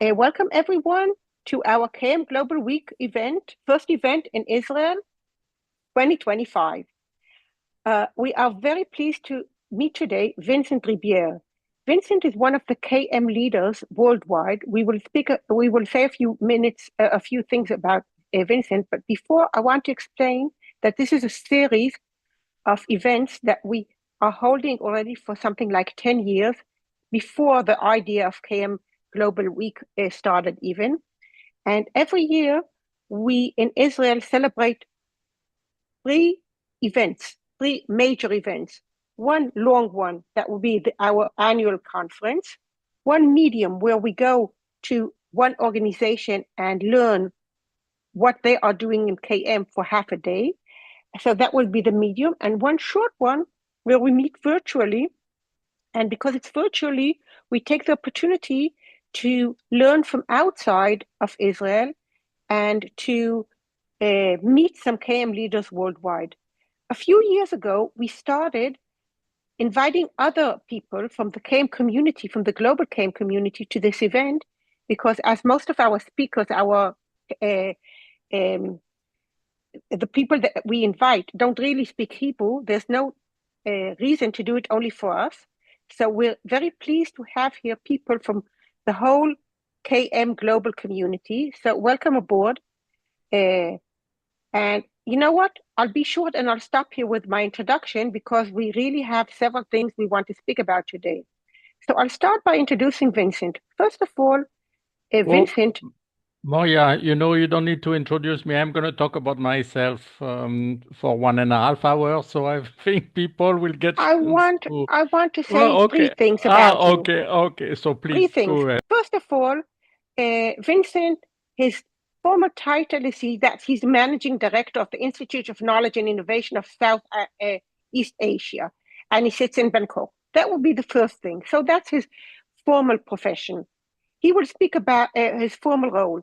Welcome everyone to our KM Global Week event, first event in Israel 2025. We are very pleased to meet today Vincent Ribiere. Vincent is one of the KM leaders worldwide. We will say a few minutes, a few things about Vincent, but before I want to explain that this is a series of events that we are holding already for something like 10 years before the idea of KM Global Week started even. And every year we in Israel celebrate three events, three major events. One long one that will be our annual conference, one medium where we go to one organization and learn what they are doing in KM for half a day. So that will be the medium, and one short one where we meet virtually. And because it's virtually, we take the opportunity to learn from outside of Israel and to meet some KM leaders worldwide. A few years ago, we started inviting other people from the KM community, from the global KM community, to this event, because as most of our speakers, uh, um, the people that we invite don't really speak Hebrew, there's no reason to do it only for us. So we're very pleased to have here people from the whole KM global community. So welcome aboard. And you know what? I'll be short and I'll stop here with my introduction because we really have several things we want to speak about today. So I'll start by introducing Vincent. First of all, Well, Vincent, Maria, you don't need to introduce me. I'm going to talk about myself for 1.5 hours, so I think people will get I chance want to. I want to say Oh, three okay. things about you. Okay. So Three please things. go ahead. First of all, Vincent, his former title is he's managing director of the Institute of Knowledge and Innovation of South East Asia, and he sits in Bangkok. That would be the first thing. So that's his formal profession. He will speak about his formal role.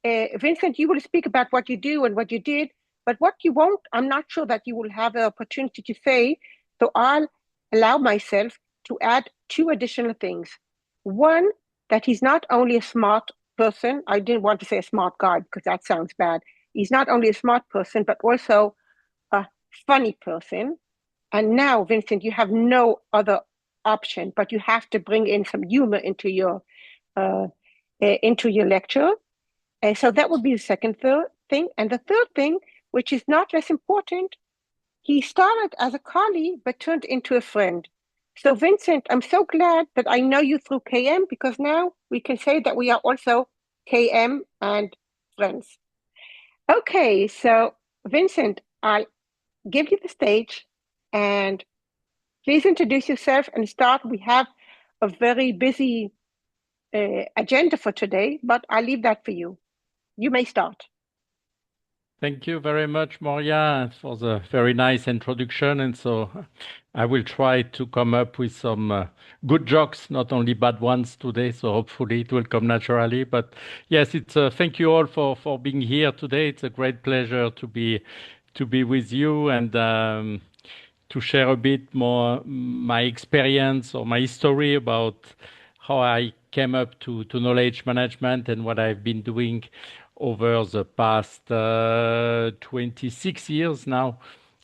Vincent, you will speak about what you do and what you did, but what you won't, I'm not sure that you will have the opportunity to say. So I'll allow myself to add two additional things. One, that he's not only a smart person. I didn't want to say a smart guy because that sounds bad. He's not only a smart person, but also a funny person. And now, Vincent, you have no other option, but you have to bring in some humor uh, into your lecture. So that would be the second thing. And the third thing, which is not less important, he started as a colleague but turned into a friend. So, Vincent, I'm so glad that I know you through KM because now we can say that we are also KM and friends. Okay, so Vincent, I'll give you the stage and please introduce yourself and start. We have a very busy agenda for today, but I'll leave that for you. You may start. Thank you very much, Maria, for the very nice introduction. And so I will try to come up with some good jokes, not only bad ones today. So hopefully it will come naturally. But yes, it's thank you all for being here today. It's a great pleasure to be with you and to share a bit more my experience or my history about how I came up to knowledge management and what I've been doing over the past 26 years now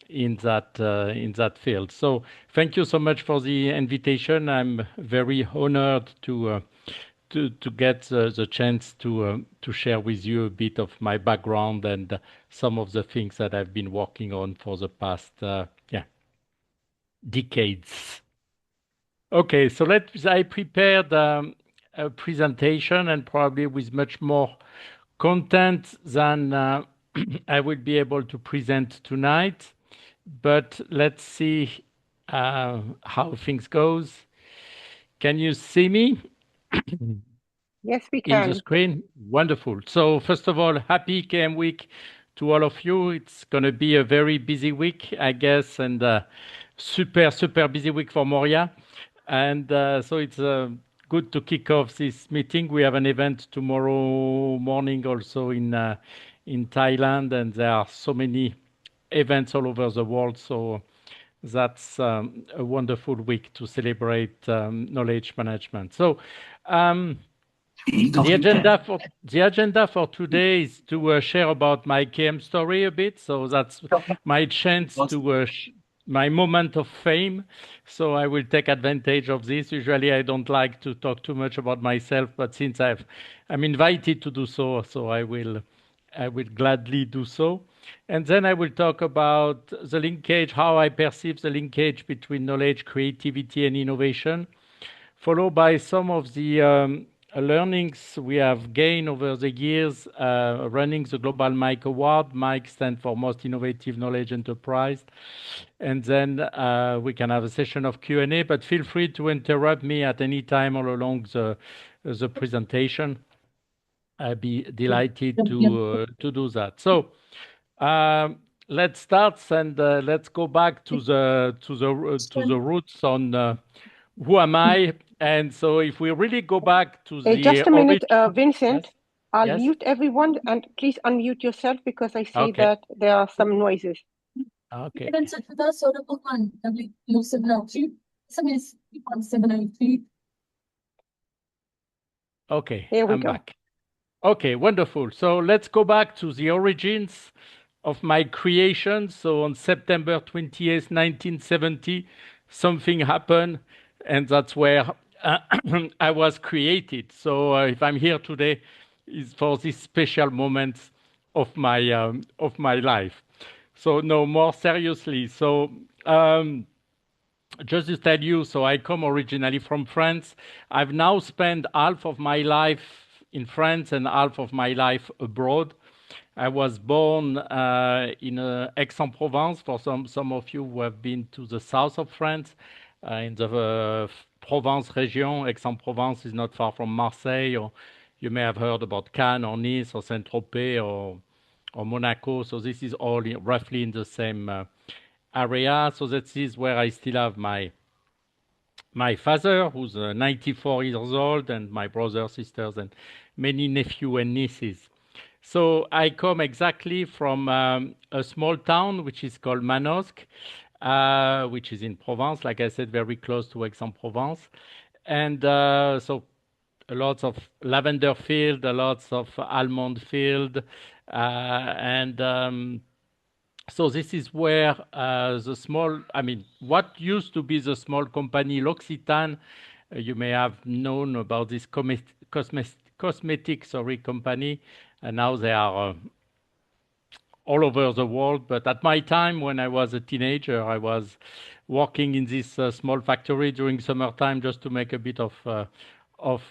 in that field. So thank you so much for the invitation. I'm very honored to get the chance to share with you a bit of my background and some of the things that I've been working on for the past decades. Okay, so I prepared a presentation and probably with much more content than I will be able to present tonight. But let's see how things goes. Can you see me Yes, we in the can. screen? Wonderful. So first of all, happy KM week to all of you. It's going to be a very busy week, I guess, and super busy week for Moria. And so it's good to kick off this meeting. We have an event tomorrow morning also in Thailand, and there are so many events all over the world. So that's a wonderful week to celebrate knowledge management. So um, The agenda for today is to share about my KM story a bit. So that's my chance to my moment of fame. So I will take advantage of this. Usually I don't like to talk too much about myself, but since I'm invited to do so, so I will gladly do so. And then I will talk about the linkage, how I perceive the linkage between knowledge, creativity, and innovation, followed by some of the learnings we have gained over the years running the Global Mike Award. Mike stands for Most Innovative Knowledge Enterprise. And then we can have a session of Q&A, but feel free to interrupt me at any time all along the presentation. I'd be delighted to do that. So let's start and let's go back to the roots on who am I. And so if we really go back to Hey, the just a minute, origin. Vincent. Yes, I'll yes. mute everyone and please unmute yourself because I see Okay, that there are some noises. okay, okay. Here we I'm go. back. Okay, wonderful. So let's go back to the origins of my creation. So on September 20th, 1970, something happened, and that's where I was created. So if I'm here today, is for this special moment of my life. So no, more seriously. So just to tell you, so I come originally from France. I've now spent half of my life in France and half of my life abroad. I was born in Aix-en-Provence. For some of you who have been to the south of France, in the Provence region. Aix-en-Provence is not far from Marseille, or you may have heard about Cannes or Nice or Saint-Tropez or Monaco. So this is all roughly in the same area. So that is where I still have my father, who's 94 years old, and my brothers, sisters, and many nephews and nieces. So I come exactly from a small town which is called Manosque, which is in Provence, like I said, very close to Aix-en-Provence. And so a lots of lavender field, a lots of almond field, and so this is where what used to be the small company L'Occitane, you may have known about this cosmetic, company, and now they are all over the world. But at my time, when I was a teenager, I was working in this small factory during summertime just to make a bit of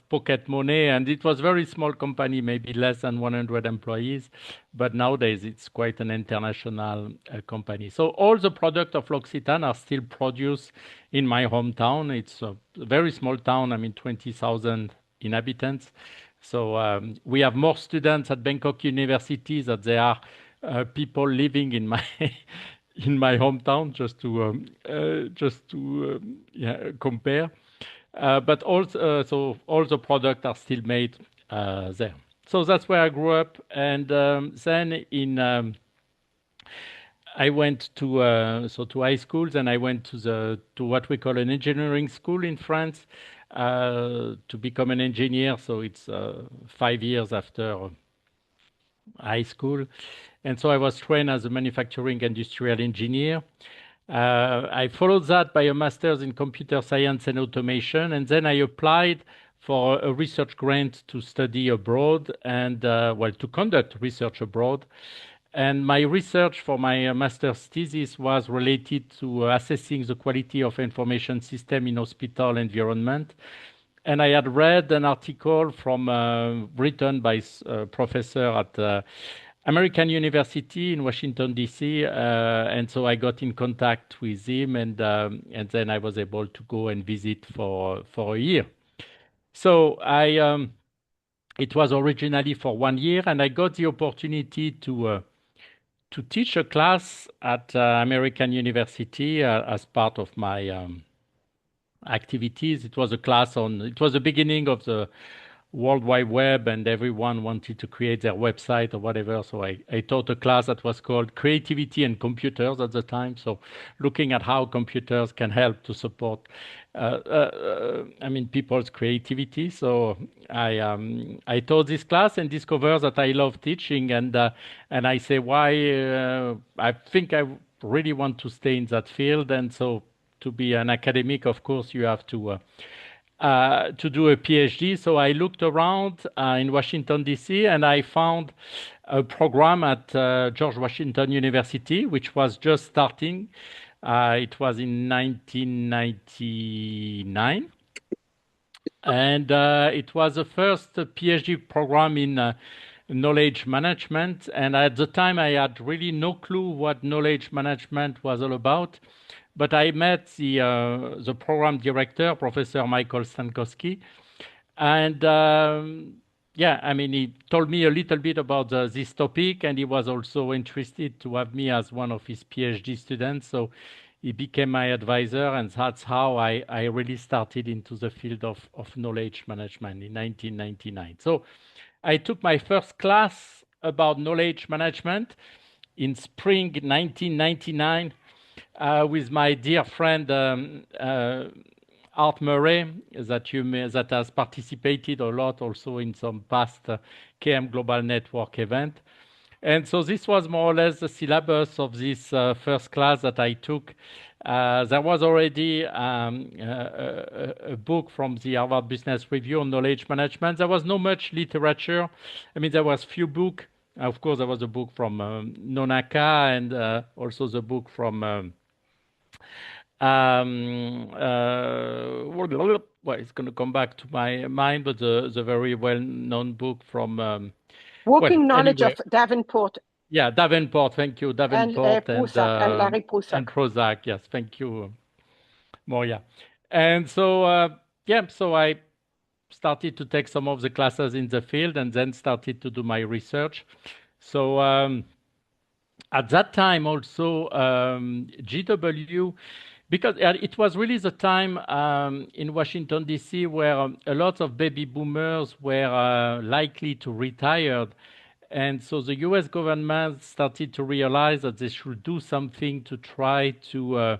pocket money. And it was very small company, maybe less than 100 employees. But nowadays, it's quite an international company. So all the products of L'Occitane are still produced in my hometown. It's a very small town, 20,000 inhabitants. So we have more students at Bangkok University than there are people living in my in my hometown, just to compare. But also, so all the products are still made there. So that's where I grew up, and then I went to high schools, and I went to what we call an engineering school in France to become an engineer. So it's 5 years after high school. And so I was trained as a manufacturing industrial engineer. I followed that by a master's in computer science and automation. And then I applied for a research grant to study abroad and, to conduct research abroad. And my research for my master's thesis was related to assessing the quality of information system in hospital environment. And I had read an article written by a professor at American University in Washington, D.C. And so I got in contact with him, and then I was able to go and visit for a year. So it was originally for 1 year, and I got the opportunity to teach a class at American University as part of my activities. It was the beginning of the World Wide Web, and everyone wanted to create their website or whatever. So I taught a class that was called Creativity and Computers at the time. So looking at how computers can help to support I mean, people's creativity. So I taught this class and discovered that I love teaching, and I say why I think I really want to stay in that field. And so to be an academic, of course, you have to do a PhD. So I looked around in Washington, D.C., and I found a program at George Washington University, which was just starting. It was in 1999. And it was the first PhD program in knowledge management. And at the time, I had really no clue what knowledge management was all about. But I met the program director, Professor Michael Stankowski, and yeah, I mean, he told me a little bit about this topic, and he was also interested to have me as one of his PhD students. So he became my advisor, and that's how I really started into the field of knowledge management in 1999. So I took my first class about knowledge management in spring 1999 with my dear friend Art Murray, that has participated a lot also in some past KM Global Network event. And so this was more or less the syllabus of this first class that I took. There was already a book from the Harvard Business Review on knowledge management. There was no much literature. I mean, there was few books. Of course, there was a book from Nonaka and also the book from well, it's going to come back to my mind, but the very well-known book from well, Working Knowledge anyway, of Davenport yeah, Davenport. Thank you, and Davenport Prusak and Larry and Prusak. Prozac. Yes, thank you, Moria. And so yeah, so I started to take some of the classes in the field, and then started to do my research. So at that time also GW, because it was really the time in Washington D.C. where a lot of baby boomers were likely to retire, and so the U.S. government started to realize that they should do something to try to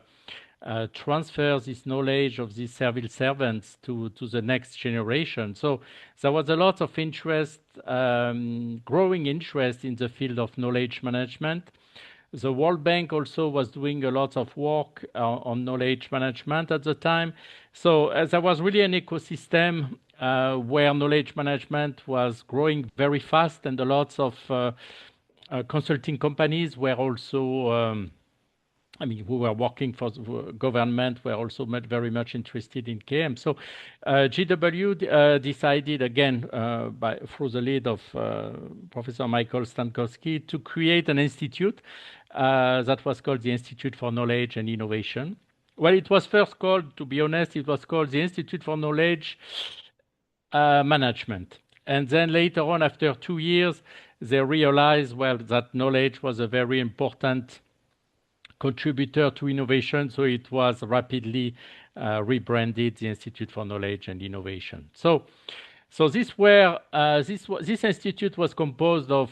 transfer this knowledge of these civil servants to the next generation. So there was a lot of interest, growing interest in the field of knowledge management. The World Bank also was doing a lot of work on knowledge management at the time. So there was really an ecosystem where knowledge management was growing very fast, and a lot of consulting companies were also I mean, who were working for the government were also very much interested in KM. So GW decided again, through the lead of Professor Michael Stankowski, to create an institute that was called the Institute for Knowledge and Innovation. Well, it was first called, to be honest, it was called the Institute for Knowledge Management. And then later on, after 2 years, they realized, well, that knowledge was a very important contributor to innovation, so it was rapidly rebranded the Institute for Knowledge and Innovation. So this institute was composed of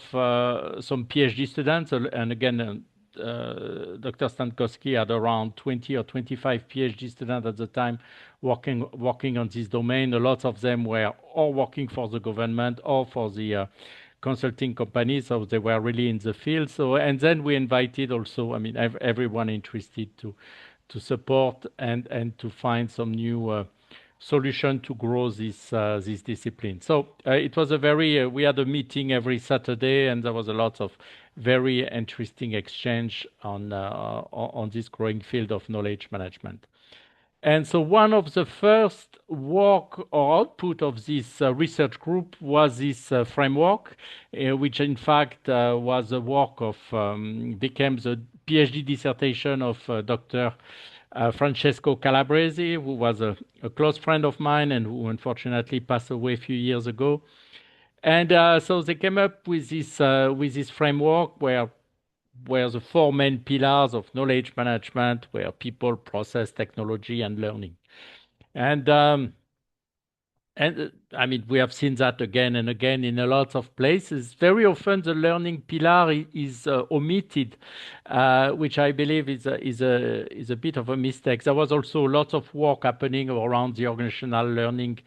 some PhD students, and again, Dr. Stankowski had around 20 or 25 PhD students at the time working on this domain. A lot of them were all working for the government or for the consulting companies, so they were really in the field. So, and then we invited also, I mean, everyone interested to support and to find some new solution to grow this discipline. So it was a very we had a meeting every Saturday, and there was a lot of very interesting exchange on this growing field of knowledge management. And so one of the first work or output of this research group was this framework, which in fact was a work of, became the PhD dissertation of Dr. Francesco Calabresi, who was a close friend of mine and who unfortunately passed away a few years ago. And so they came up with this framework where the four main pillars of knowledge management were people, process, technology, and learning. And And I mean, we have seen that again and again in a lot of places. Very often, the learning pillar is omitted, which I believe is a bit of a mistake. There was also lots of work happening around the organizational learning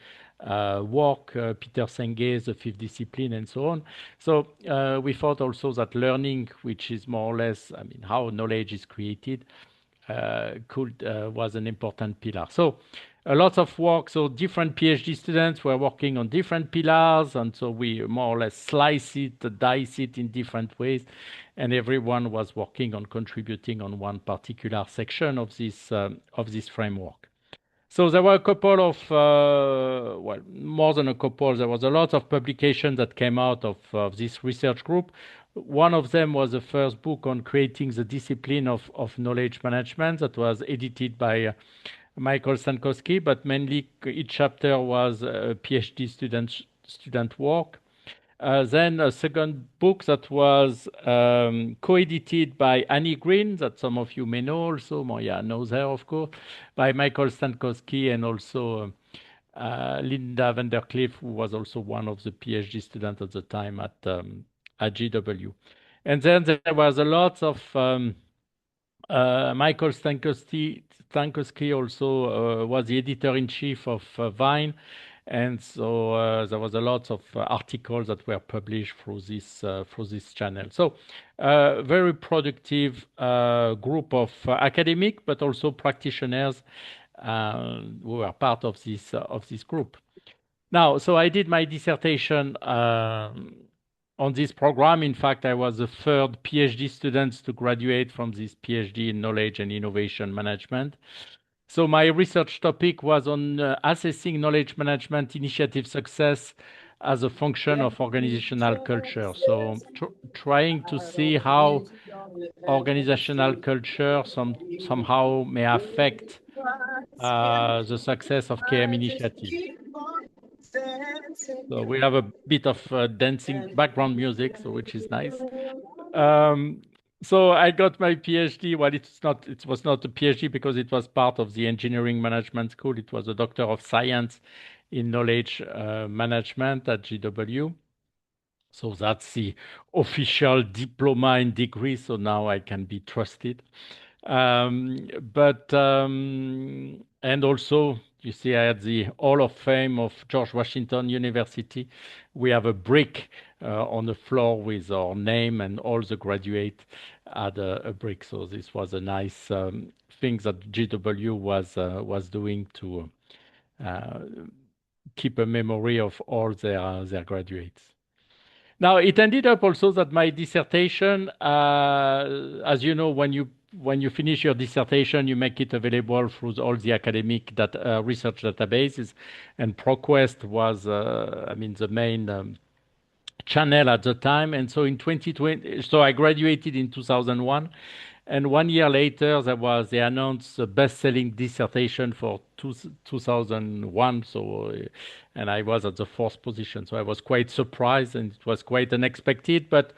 work, Peter Senge's The Fifth Discipline, and so on. So we thought also that learning, which is more or less, I mean, how knowledge is created, could was an important pillar. So a lot of work. So different PhD students were working on different pillars, and so we more or less slice it, dice it in different ways, and everyone was working on contributing on one particular section of this framework. So there were a couple of, well, more than a couple. There was a lot of publications that came out of this research group. One of them was the first book on creating the discipline of knowledge management that was edited by Michael Stankowski, but mainly each chapter was a PhD student work. Then a second book that was co-edited by Annie Green, that some of you may know also, Moya knows her, of course, by Michael Stankowski and also Linda Vandercliff, who was also one of the PhD students at the time at GW. And then there was a lot of Michael Stankowski also was the editor-in-chief of Vine, and so there was a lot of articles that were published through this channel. So very productive group of academic, but also practitioners who were part of this group. Now, so I did my dissertation on this program. In fact, I was the third PhD student to graduate from this PhD in Knowledge and Innovation Management. So my research topic was on assessing knowledge management initiative success as a function of organizational culture. So trying to see how organizational culture somehow may affect the success of KM initiatives. So we have a bit of dancing background music, so which is nice. So I got my PhD. Well, it was not a PhD because it was part of the engineering management school. It was a Doctor of Science in Knowledge Management at GW. So that's the official diploma and degree. So now I can be trusted. But and also, you see, I had the Hall of Fame of George Washington University. We have a brick on the floor with our name, and all the graduates had a brick. So this was a nice thing that GW was doing to keep a memory of all their graduates. Now, it ended up also that my dissertation, as you know, when you finish your dissertation, you make it available through all the academic research databases, and ProQuest was, I mean, the main channel at the time. And so in 2020, so I graduated in 2001. And 1 year later, they announced the best-selling dissertation for 2001. So, and I was at the fourth position. So I was quite surprised, and it was quite unexpected. But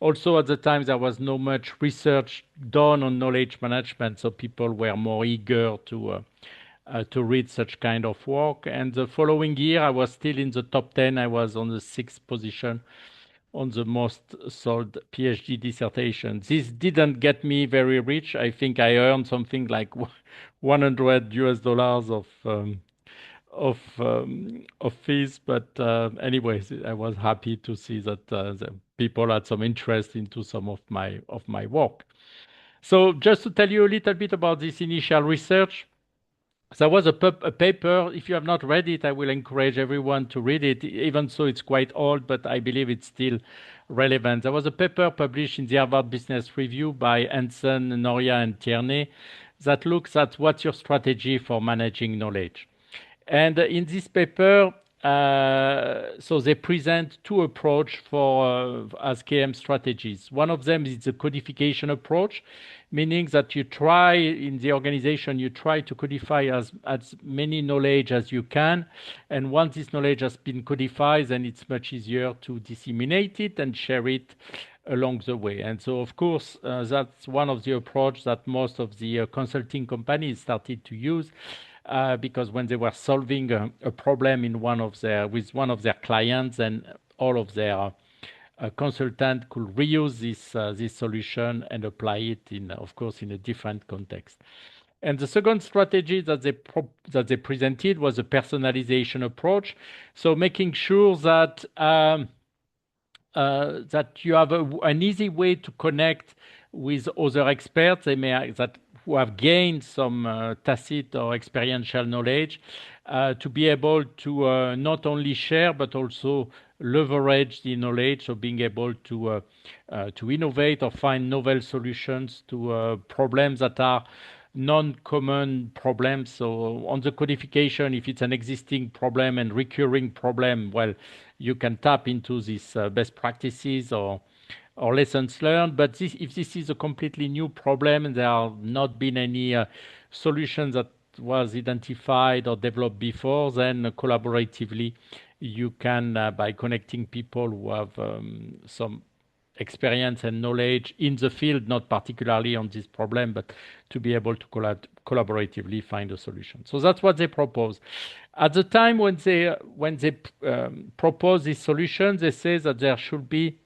also at the time, there was no much research done on knowledge management. So people were more eager to read such kind of work. And the following year, I was still in the top 10. I was on the sixth position on the most sold PhD dissertation. This didn't get me very rich. I think I earned something like $100 of fees. But anyways, I was happy to see that the people had some interest into some of my work. So just to tell you a little bit about this initial research. There was a paper. If you have not read it, I will encourage everyone to read it, even though it's quite old, but I believe it's still relevant. There was a paper published in the Harvard Business Review by Hansen, Noria, and Tierney that looks at what's your strategy for managing knowledge. And in this paper, so they present two approaches for as KM strategies. One of them is the codification approach, meaning that you try in the organization, you try to codify as many knowledge as you can. And once this knowledge has been codified, then it's much easier to disseminate it and share it along the way. And so, of course, that's one of the approach that most of the consulting companies started to use. because when they were solving a problem in with one of their clients, and all of their consultant could reuse this solution and apply it in, of course, in a different context. And the second strategy that they presented was a personalization approach. So making sure that that you have an easy way to connect with other experts that who have gained some tacit or experiential knowledge, to be able to not only share but also leverage the knowledge, so being able to innovate or find novel solutions to problems that are non-common problems. So on the codification, if it's an existing problem and recurring problem, well, you can tap into these best practices or lessons learned. But if this is a completely new problem and there have not been any solutions that was identified or developed before, then collaboratively you can, by connecting people who have some experience and knowledge in the field, not particularly on this problem, but to be able to collaboratively find a solution. So that's what they propose. At the time when they propose this solution, they say that there should be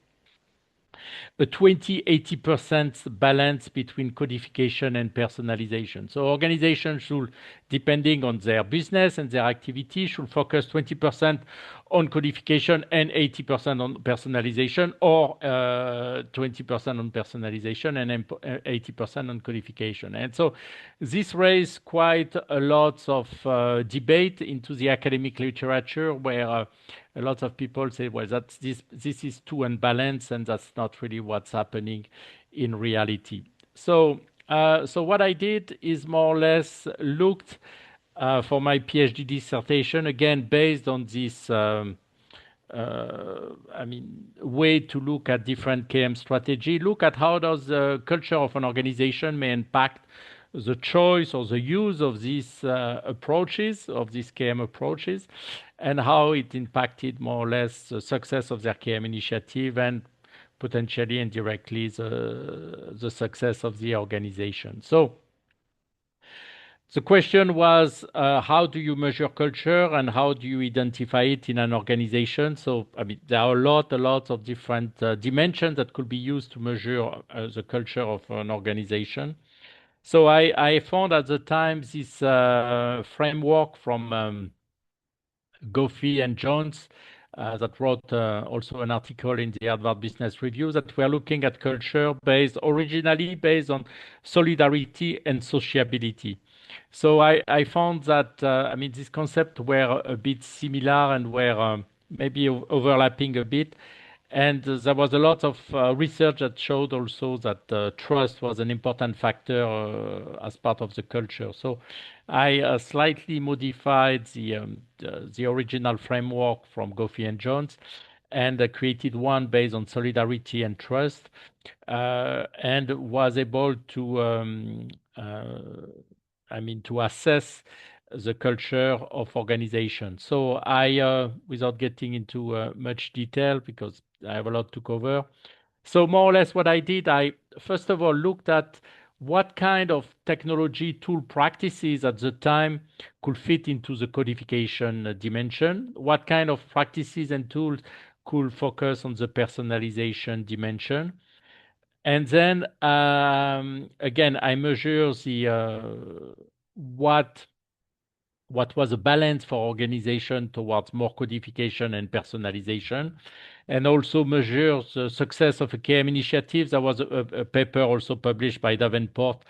a 20-80% balance between codification and personalization. So organizations should, depending on their business and their activity, should focus 20% on codification and 80% on personalization, or 20% on personalization and 80% on codification. And so this raised quite a lot of debate into the academic literature, where a lot of people say, well, this is too unbalanced, and that's not really what's happening in reality. So what I did is more or less looked for my PhD dissertation, again based on this way to look at different KM strategy, look at how does the culture of an organization may impact the choice or the use of these approaches, of these KM approaches, and how it impacted more or less the success of their KM initiative and potentially indirectly the success of the organization. So the question was, how do you measure culture and how do you identify it in an organization? So, there are a lot of different dimensions that could be used to measure the culture of an organization. So I found at the time this framework from Goffey and Jones, that wrote also an article in the Harvard Business Review, that we're looking at culture originally based on solidarity and sociability. So I found that these concepts were a bit similar and were maybe overlapping a bit. And there was a lot of research that showed also that trust was an important factor as part of the culture. So I slightly modified the original framework from Goffey and Jones, and created one based on solidarity and trust, and was able to assess the culture of organization. So I, without getting into much detail, because I have a lot to cover. So more or less what I did, I first of all looked at what kind of technology tool practices at the time could fit into the codification dimension, what kind of practices and tools could focus on the personalization dimension. And then again, I measure what was a balance for organization towards more codification and personalization, and also measure the success of a KM initiative. There was a paper also published by Davenport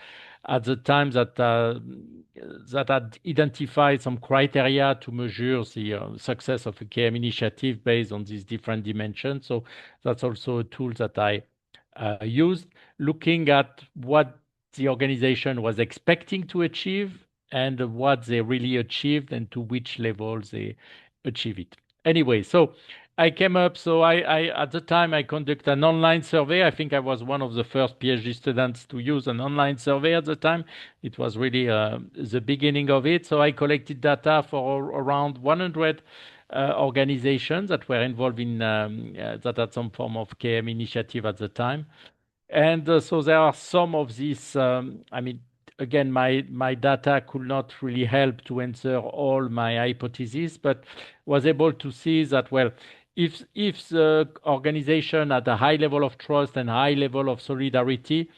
at the time that had identified some criteria to measure the success of a KM initiative based on these different dimensions. So that's also a tool that I used, looking at what the organization was expecting to achieve and what they really achieved and to which level they achieve it. Anyway, so I came up, so I at the time I conducted an online survey. I think I was one of the first PhD students to use an online survey at the time. It was really the beginning of it. So I collected data for around 100 organizations that were involved in that had some form of KM initiative at the time. And so there are some of these, again, my data could not really help to answer all my hypotheses, but was able to see that, well, if the organization had a high level of trust and high level of solidarity,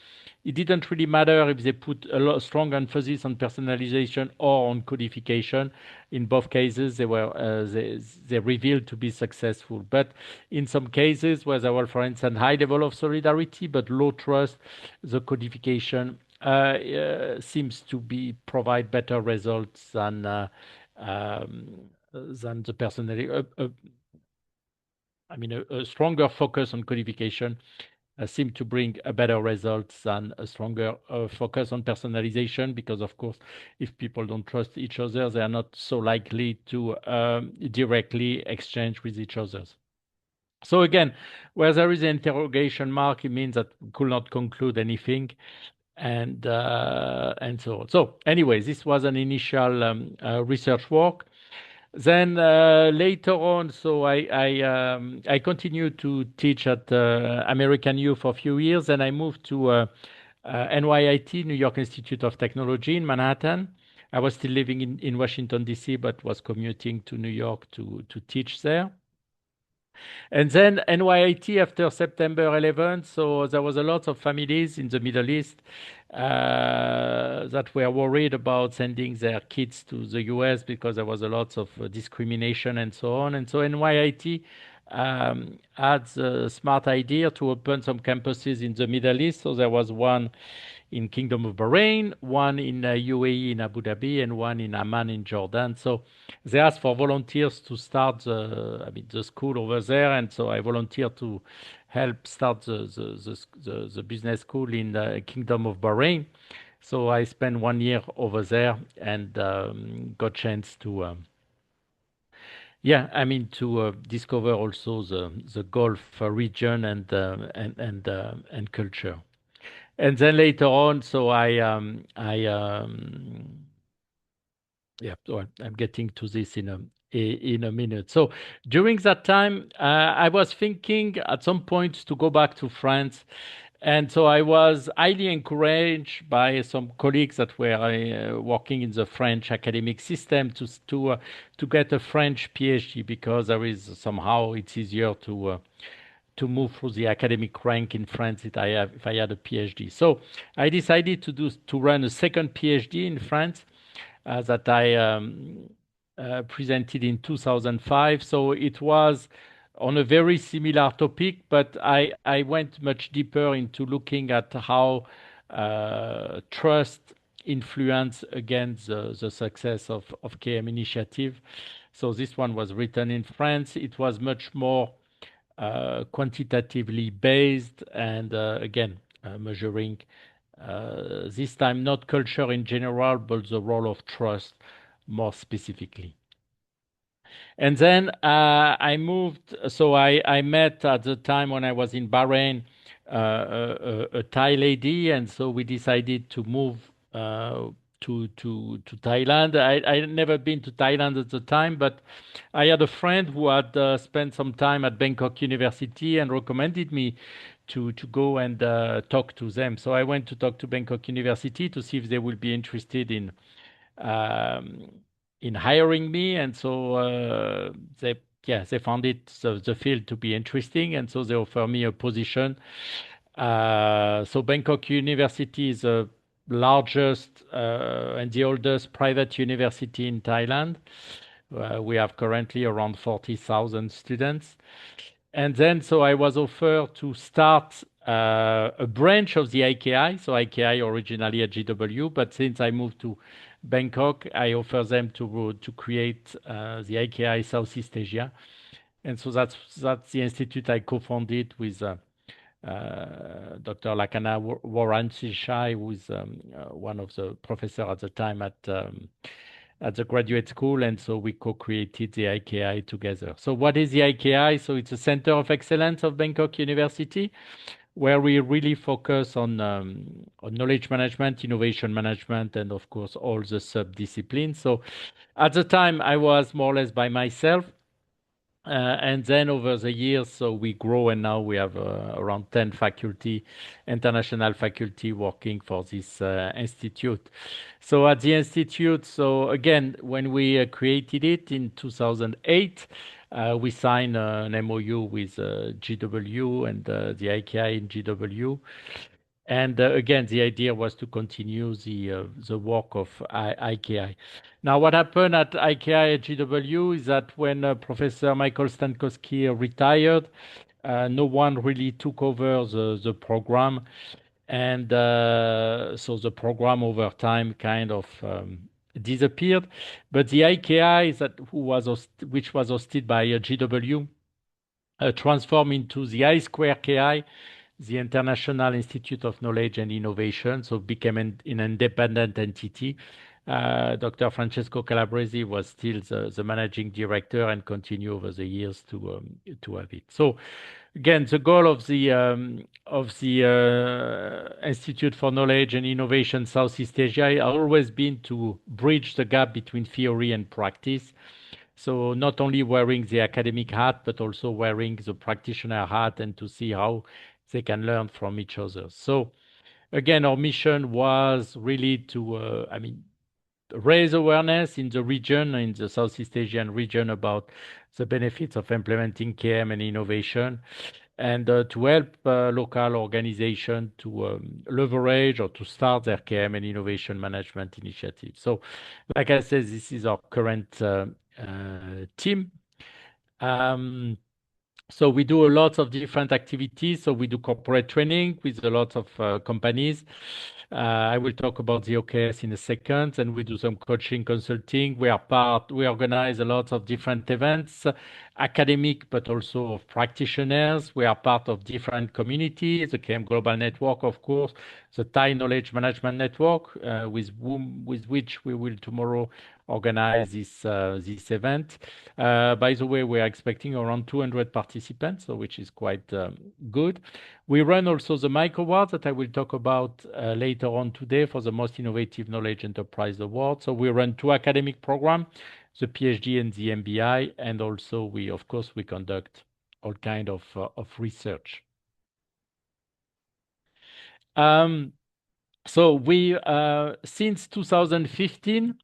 it didn't really matter if they put a lot strong emphasis on personalization or on codification. In both cases, they revealed to be successful. But in some cases where there were, for instance, high level of solidarity but low trust, the codification seems to be provide better results than the personality. I mean, a stronger focus on codification seem to bring a better results than a stronger focus on personalization, because of course, if people don't trust each other, they are not so likely to directly exchange with each other. So again, where there is an interrogation mark, it means that we could not conclude anything, and so on. So anyway, this was an initial research work. Then later on, so I continued to teach at American U for a few years, and I moved to NYIT, New York Institute of Technology in Manhattan. I was still living in Washington, D.C., but was commuting to New York to teach there. And then NYIT after September 11th, so there was a lot of families in the Middle East that were worried about sending their kids to the US because there was a lot of discrimination and so on. And so NYIT had the smart idea to open some campuses in the Middle East. So there was one in Kingdom of Bahrain, one in UAE in Abu Dhabi, and one in Amman in Jordan. So they asked for volunteers to start the school over there, and so I volunteered to help start the business school in the Kingdom of Bahrain. So I spent 1 year over there and got chance to discover also the Gulf region and culture. And then later on, so so I'm getting to this in a minute. So during that time, I was thinking at some point to go back to France. And so I was highly encouraged by some colleagues that were working in the French academic system to get a French PhD, because there is somehow it's easier to move through the academic rank in France if I had a PhD. So I decided to run a second PhD in France that I presented in 2005. So it was on a very similar topic, but I went much deeper into looking at how trust influence against the success of KM initiative. So this one was written in France. It was much more quantitatively based, and again measuring this time not culture in general, but the role of trust more specifically. And then I moved. So I met at the time when I was in Bahrain a Thai lady, and so we decided to move to Thailand. I had never been to Thailand at the time, but I had a friend who had spent some time at Bangkok University and recommended me to go and talk to them. So I went to talk to Bangkok University to see if they would be interested um, in hiring me, and so they found the field to be interesting, and so they offered me a position. So Bangkok University is the largest and the oldest private university in Thailand. We have currently around 40,000 students. And then, so I was offered to start a branch of the IKI. So IKI originally at GW, but since I moved to Bangkok, I offer them to create the IKI Southeast Asia. And so that's the institute I co-founded with Dr. Lakana Waranchishai, who is one of the professors at the time at the graduate school, and so we co-created the IKI together. So what is the IKI? So it's a Center of Excellence of Bangkok University, where we really focus on knowledge management, innovation management, and of course all the sub-disciplines. So at the time I was more or less by myself, And then over the years, so we grow, and now we have around 10 faculty, international faculty working for this institute. So at the institute, so again, when we created it in 2008, we signed an MOU with GW and the IKI in GW. And again, the idea was to continue the work of IKI. Now, what happened at IKI at GW is that when Professor Michael Stankowski retired, no one really took over the program, and so the program over time kind of disappeared. But the IKI which was hosted by GW transformed into the I Square KI, the International Institute of Knowledge and Innovation, so became an independent entity. Dr. Francesco Calabresi was still the managing director and continue over the years to have it. So again, the goal of the Institute for Knowledge and Innovation Southeast Asia has always been to bridge the gap between theory and practice. So not only wearing the academic hat, but also wearing the practitioner hat, and to see how they can learn from each other. So again, our mission was really to, raise awareness in the region, in the Southeast Asian region, about the benefits of implementing KM and innovation, and to help local organizations to leverage or to start their KM and innovation management initiatives. So, like I said, this is our current team. So we do a lot of different activities. So we do corporate training with a lot of companies. I will talk about the OKS in a second, and we do some coaching, consulting. We organize a lot of different events, academic, but also of practitioners. We are part of different communities, the KM Global Network, of course, the Thai Knowledge Management Network, with which we will tomorrow organize this event. By the way, we are expecting around 200 participants, so which is quite good. We run also the Mike Awards that I will talk about later on today for the Most Innovative Knowledge Enterprise Award. So we run 2 academic programs, the PhD and the MBI, and also of course, we conduct all kind of research. So we, since 2015,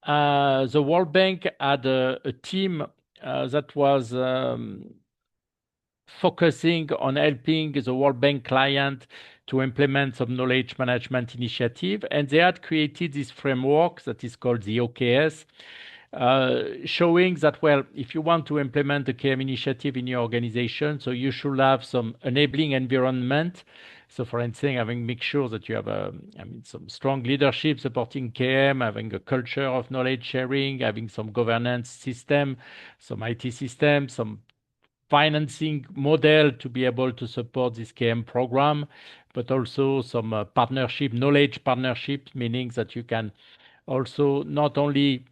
the World Bank had a team that was focusing on helping the World Bank client to implement some knowledge management initiative. And they had created this framework that is called the OKS, showing that, well, if you want to implement a KM initiative in your organization, so you should have some enabling environment. So, for instance, make sure that you have some strong leadership supporting KM, having a culture of knowledge sharing, having some governance system, some IT system, some financing model to be able to support this KM program, but also some knowledge partnership, meaning that you can also not only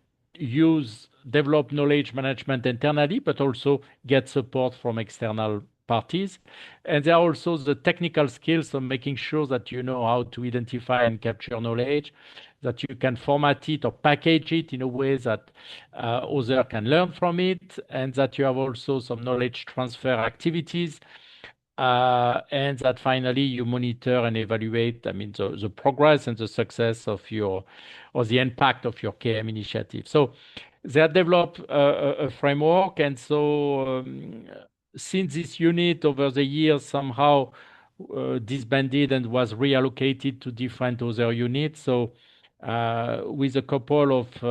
develop knowledge management internally, but also get support from external parties. And there are also the technical skills of making sure that you know how to identify and capture knowledge, that you can format it or package it in a way that others can learn from it, and that you have also some knowledge transfer activities, and that finally you monitor and evaluate, the progress and the success of or the impact of your KM initiative. So they have developed a framework, and so since this unit over the years somehow disbanded and was reallocated to different other units, so with a couple of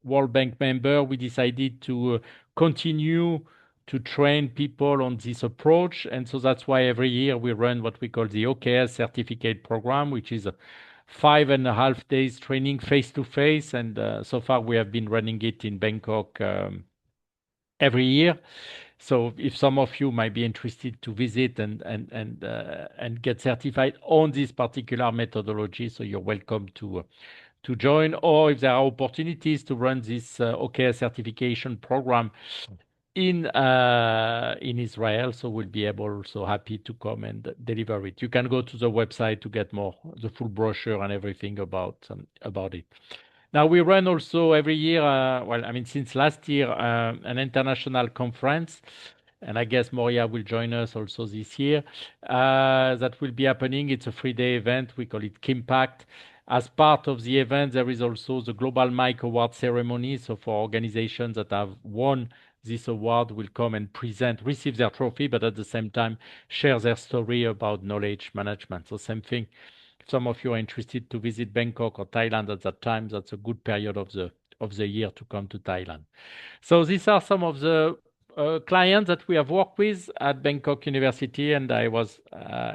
World Bank members, we decided to continue to train people on this approach. And so that's why every year we run what we call the OKS certificate program, which is a 5.5 days training face to face. And so far we have been running it in Bangkok every year. So if some of you might be interested to visit and get certified on this particular methodology, so you're welcome to join. Or if there are opportunities to run this OKS certification program in Israel, so we'll be happy to come and deliver it. You can go to the website to get the full brochure and everything about it. Now we run also every year, well, I mean, since last year, an international conference, and I guess Moria will join us also this year. That will be happening. It's a 3 day event. We call it Kimpact. As part of the event, there is also the Global Mike Award ceremony. So for organizations that have won this award, will come and present, receive their trophy, but at the same time share their story about knowledge management. So same thing. If some of you are interested to visit Bangkok or Thailand at that time, that's a good period of the year to come to Thailand. So these are some of the clients that we have worked with at Bangkok University, and I was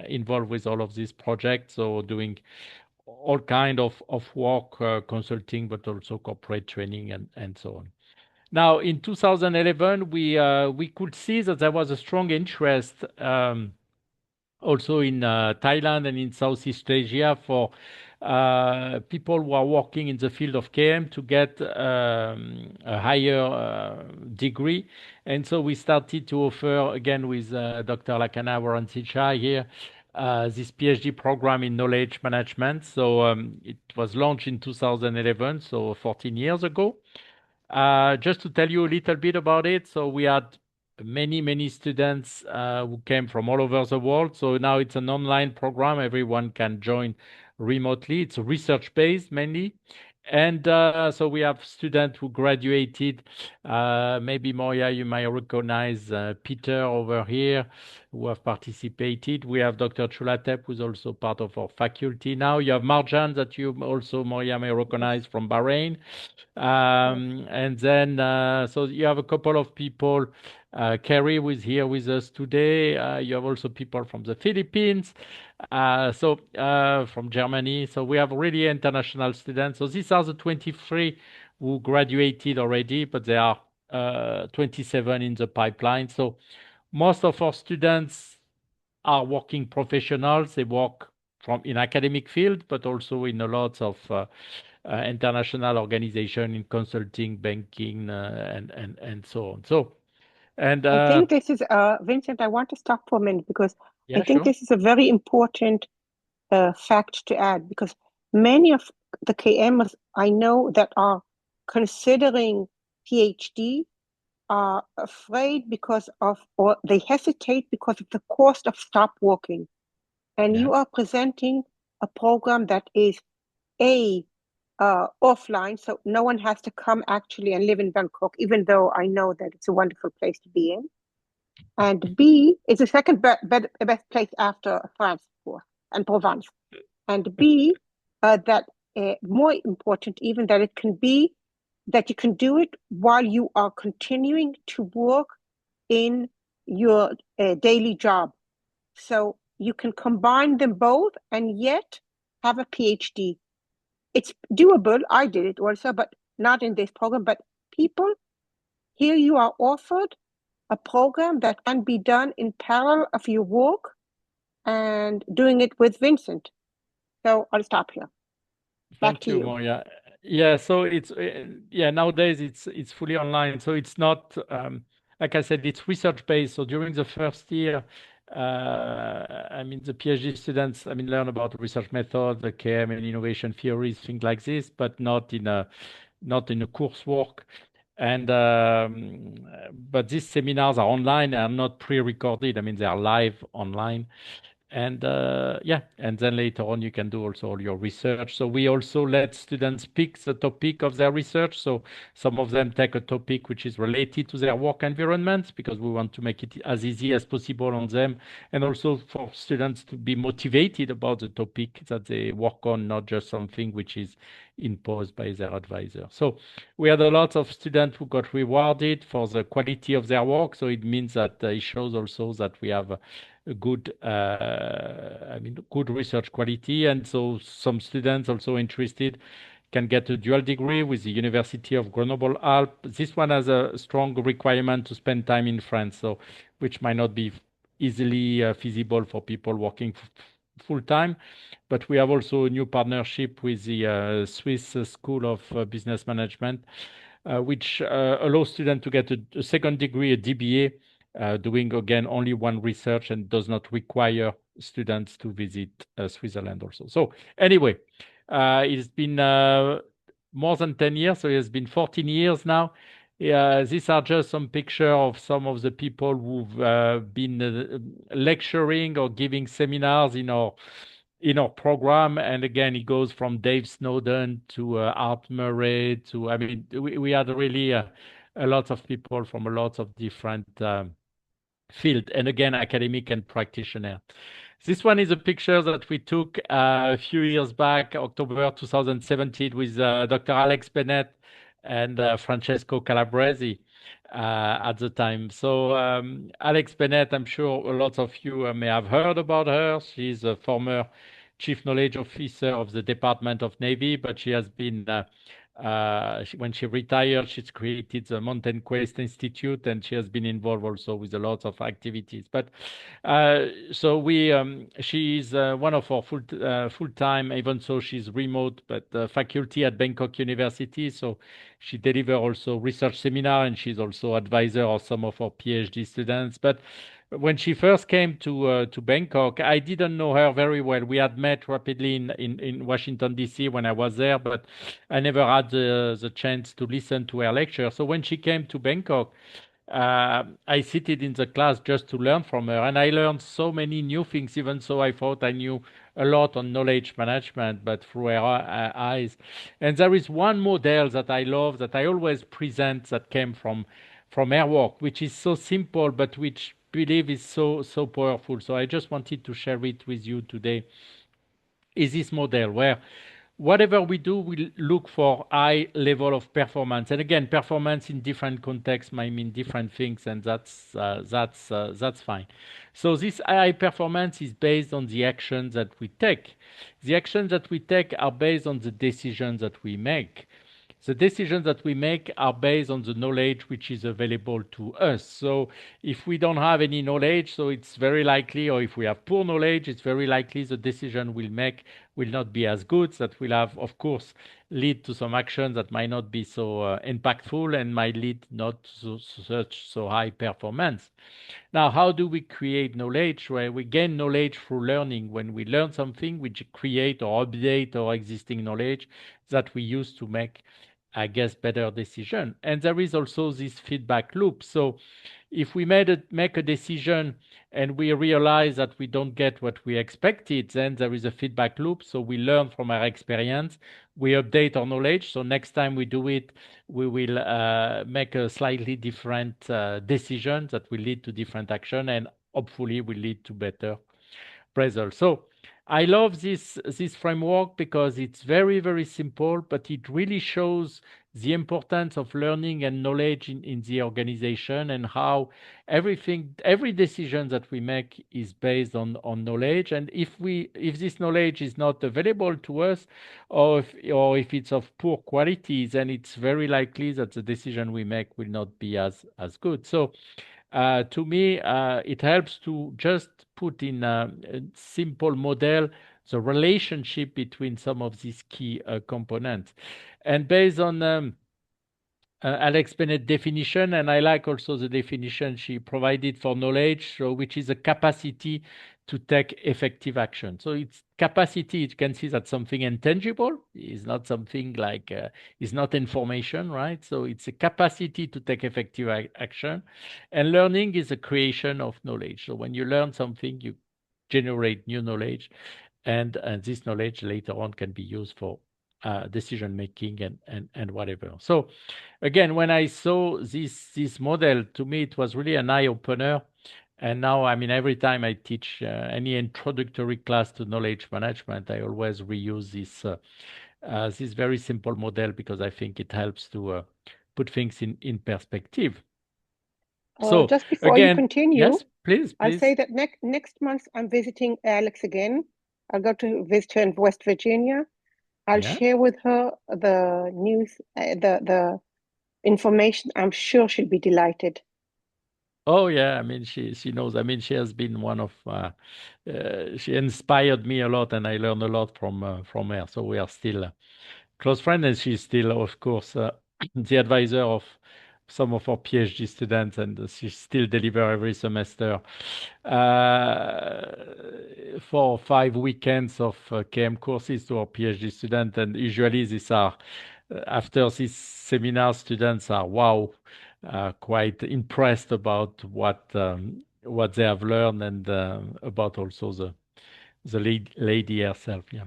involved with all of these projects, so doing all kind of work, consulting, but also corporate training and so on. Now, in 2011, we could see that there was a strong interest. Also in Thailand and in Southeast Asia for people who are working in the field of KM to get a higher degree. And so we started to offer, again with Dr. Lakana Warantichai here, this PhD program in knowledge management. So it was launched in 2011, so 14 years ago. Just to tell you a little bit about it, so we had many students who came from all over the world. So now it's an online program. Everyone can join remotely. It's research based mainly. And so we have students who graduated. Maybe Moya, you might recognize Peter over here, who have participated. We have Dr. Chulatep, who's also part of our faculty now. You have Marjan, that you also, Moya, may recognize from Bahrain. Yes. And then, so you have a couple of people. Kerry was here with us today. You have also people from the Philippines, from Germany. So we have really international students. So these are the 23 who graduated already, but there are 27 in the pipeline. So most of our students are working professionals. They work from in academic field, but also in a lot of international organization in consulting, banking, and so on. So and I think this is, Vincent, I want to stop for a minute because I yeah, think sure. this is a very important fact to add because many of the KMs I know that are considering PhD are afraid because of, or they hesitate because of the cost of stop working. And Yeah. you are presenting a program that is A, offline, so no one has to come actually and live in Bangkok, even though I know that it's a wonderful place to be in. And B, it's the second best place after France, of course, and Provence. And B, that more important even that it can be that you can do it while you are continuing to work in your daily job. So you can combine them both and yet have a PhD. It's doable. I did it also, but not in this program. But people, here you are offered a program that can be done in parallel of your work and doing it with Vincent. So I'll stop here. Back Thank to you, you. Moria. Yeah, so it's yeah, nowadays it's fully online. So it's not like I said, it's research based. So during the first year, I mean the PhD students, I mean learn about research method, the KM and innovation theories, things like this, but not in a coursework. And but these seminars are online and are not pre-recorded. I mean they are live online. And yeah, and then later on you can do also all your research. So we also let students pick the topic of their research. So some of them take a topic which is related to their work environment because we want to make it as easy as possible on them, and also for students to be motivated about the topic that they work on, not just something which is imposed by their advisor. So we had a lot of students who got rewarded for the quality of their work. So it means that it shows also that we have a good, I mean, good research quality. And so some students also interested can get a dual degree with the University of Grenoble-Alpes. This one has a strong requirement to spend time in France, so which might not be easily feasible for people working full time. But we have also a new partnership with the Swiss School of Business Management, which allows students to get a second degree, a DBA, doing again only one research and does not require students to visit Switzerland also. So anyway, it's been more than 10 years, so it has been 14 years now. These are just some picture of some of the people who've been lecturing or giving seminars in our program. And again, it goes from Dave Snowden to Art Murray to, I mean, we had really a lot of people from a lot of different field, and again, academic and practitioner. This one is a picture that we took a few years back, October 2017, with Dr. Alex Bennett and Francesco Calabresi at the time. So Alex Bennett, I'm sure a lot of you may have heard about her. She's a former Chief Knowledge Officer of the Department of Navy, but she has been when she retired, she's created the Mountain Quest Institute, and she has been involved also with a lot of activities. But so she is one of our full time, even though she's remote, but faculty at Bangkok University. So she delivers also research seminar, and she's also advisor of some of our PhD students. But when she first came to Bangkok, I didn't know her very well. We had met rapidly in Washington D.C. when I was there, but I never had the chance to listen to her lecture. So when she came to Bangkok, I seated in the class just to learn from her, and I learned so many new things. Even though I thought I knew a lot on knowledge management, but through her eyes. And there is one model that I love that I always present that came from her work, which is so simple but which believe is so powerful. So I just wanted to share it with you today. Is this model where whatever we do, we look for high level of performance. And again, performance in different contexts might mean different things, and that's fine. So this high performance is based on the actions that we take. The actions that we take are based on the decisions that we make. The decisions that we make are based on the knowledge which is available to us. So if we don't have any knowledge, so it's very likely, or if we have poor knowledge, it's very likely the decision we'll make will not be as good. That will have, of course, lead to some actions that might not be so impactful and might lead not to such so high performance. Now, how do we create knowledge? Well, we gain knowledge through learning. When we learn something, we create or update our existing knowledge that we use to make, I guess, better decision. And there is also this feedback loop. So if we make a decision and we realize that we don't get what we expected, then there is a feedback loop. So we learn from our experience, we update our knowledge. So next time we do it, we will make a slightly different decision that will lead to different action and hopefully will lead to better results. So I love this framework because it's very simple, but it really shows the importance of learning and knowledge in the organization and how every decision that we make is based on knowledge. And if this knowledge is not available to us, or if it's of poor quality, then it's very likely that the decision we make will not be as good. So to me, it helps to just put in a simple model the relationship between some of these key components. And based on Alex Bennett definition, and I like also the definition she provided for knowledge, so which is a capacity to take effective action. So it's capacity. You can see that something intangible is not something like is not information, right? So it's a capacity to take effective action, and learning is a creation of knowledge. So when you learn something, you generate new knowledge, and this knowledge later on can be used for decision making and whatever. So again, when I saw this model, to me it was really an eye opener. And now, I mean, every time I teach any introductory class to knowledge management, I always reuse this very simple model because I think it helps to put things in perspective. So Just before you again, continue, yes, please, I'll please. say that next month I'm visiting Alex again. I'll go to visit her in West Virginia. I'll Yeah. share with her the news, the information. I'm sure she'll be delighted. Oh yeah, I mean she knows. I mean she has been one of she inspired me a lot, and I learned a lot from her. So we are still close friends, and she's still, of course, the advisor of some of our PhD students, and she still deliver every semester 4 or 5 weekends of KM courses to our PhD students, and usually these are after this seminar, students are wow, quite impressed about what they have learned and about also the lady herself. Yeah.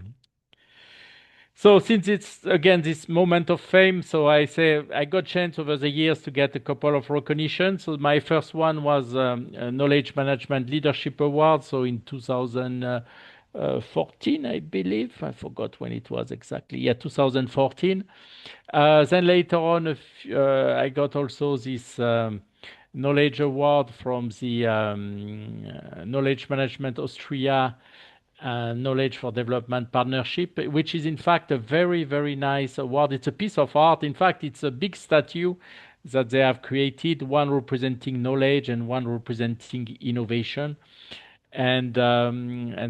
So since it's again this moment of fame, so I say I got chance over the years to get a couple of recognition. So my first one was a Knowledge Management Leadership Award. So in 2014, I believe. I forgot when it was exactly. Yeah, 2014. Then later on, I got also this knowledge award from the Knowledge Management Austria Knowledge for Development Partnership, which is in fact a very, very nice award. It's a piece of art. In fact, it's a big statue that they have created, one representing knowledge and one representing innovation. And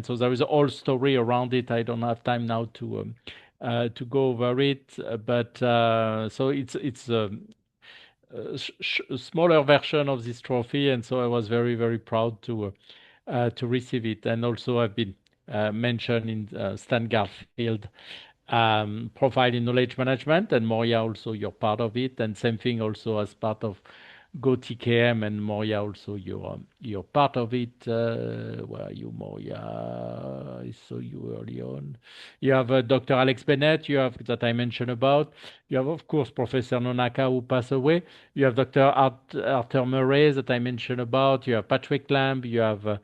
so there is a whole story around it. I don't have time now to go over it, but so it's a smaller version of this trophy, and so I was very, very proud to receive it. And also, I've been mentioned in Stan Garfield profile in knowledge management, and Moria also you're part of it, and same thing also as part of GoTKM, and Moria also you're part of it. Where are you, Moria? I saw you early on. You have Dr. Alex Bennett, you have that I mentioned about. You have of course Professor Nonaka who passed away. You have Dr. Arthur Murray that I mentioned about. You have Patrick Lamb. You have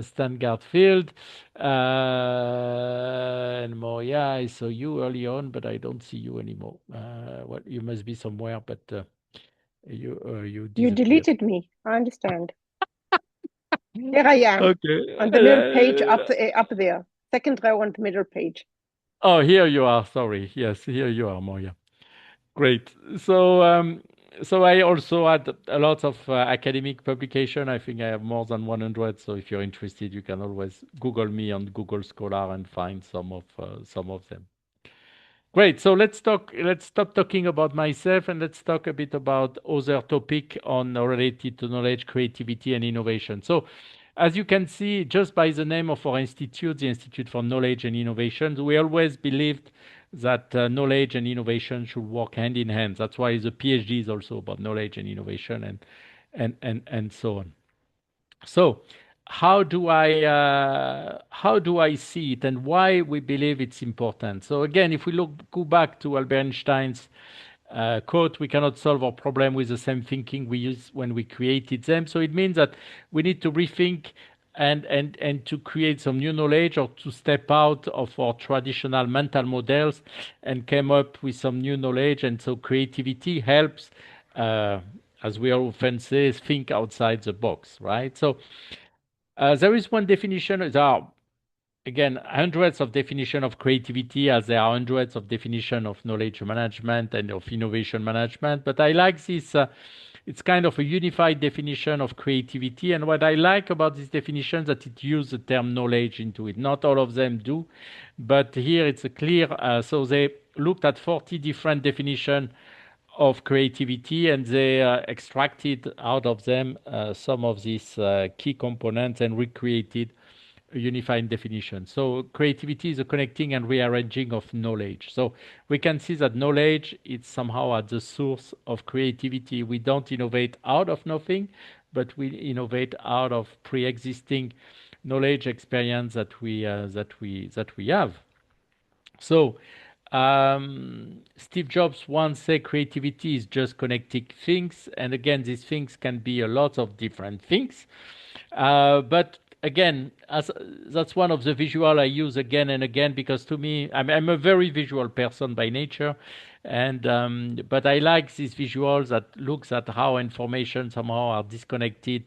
Stan Garfield and more. Yeah, I saw you early on, but I don't see you anymore. Well, you must be somewhere, but you You disappeared. deleted me. I understand. Here I am Okay. on the middle page up there. Second row on the middle page. Oh, here you are. Sorry. Yes, here you are, Moya. Great. So I also had a lot of academic publication. I think I have more than 100. So if you're interested, you can always Google me on Google Scholar and find some of them. Great. So let's talk. Let's stop talking about myself and let's talk a bit about other topic on related to knowledge, creativity, and innovation. So, as you can see, just by the name of our institute, the Institute for Knowledge and Innovation, we always believed that knowledge and innovation should work hand in hand. That's why the PhD is also about knowledge and innovation and so on. So, how do I see it, and why we believe it's important? So again, if we go back to Albert Einstein's quote, we cannot solve our problem with the same thinking we used when we created them. So it means that we need to rethink and to create some new knowledge or to step out of our traditional mental models and come up with some new knowledge. And so creativity helps, uh, as we often say, think outside the box, right? So there is one definition. There are again hundreds of definition of creativity, as there are hundreds of definition of knowledge management and of innovation management. But I like this. It's kind of a unified definition of creativity. And what I like about this definition that it uses the term knowledge into it. Not all of them do, but here it's a clear. So they looked at 40 different definitions of creativity, and they extracted out of them some of these key components and recreated a unified definition. So creativity is a connecting and rearranging of knowledge. So we can see that knowledge is somehow at the source of creativity. We don't innovate out of nothing, but we innovate out of pre-existing knowledge experience that we have. So, Steve Jobs once said creativity is just connecting things. And again, these things can be a lot of different things. But again, as that's one of the visual I use again and again because to me, I'm a very visual person by nature, and but I like these visuals that looks at how information somehow are disconnected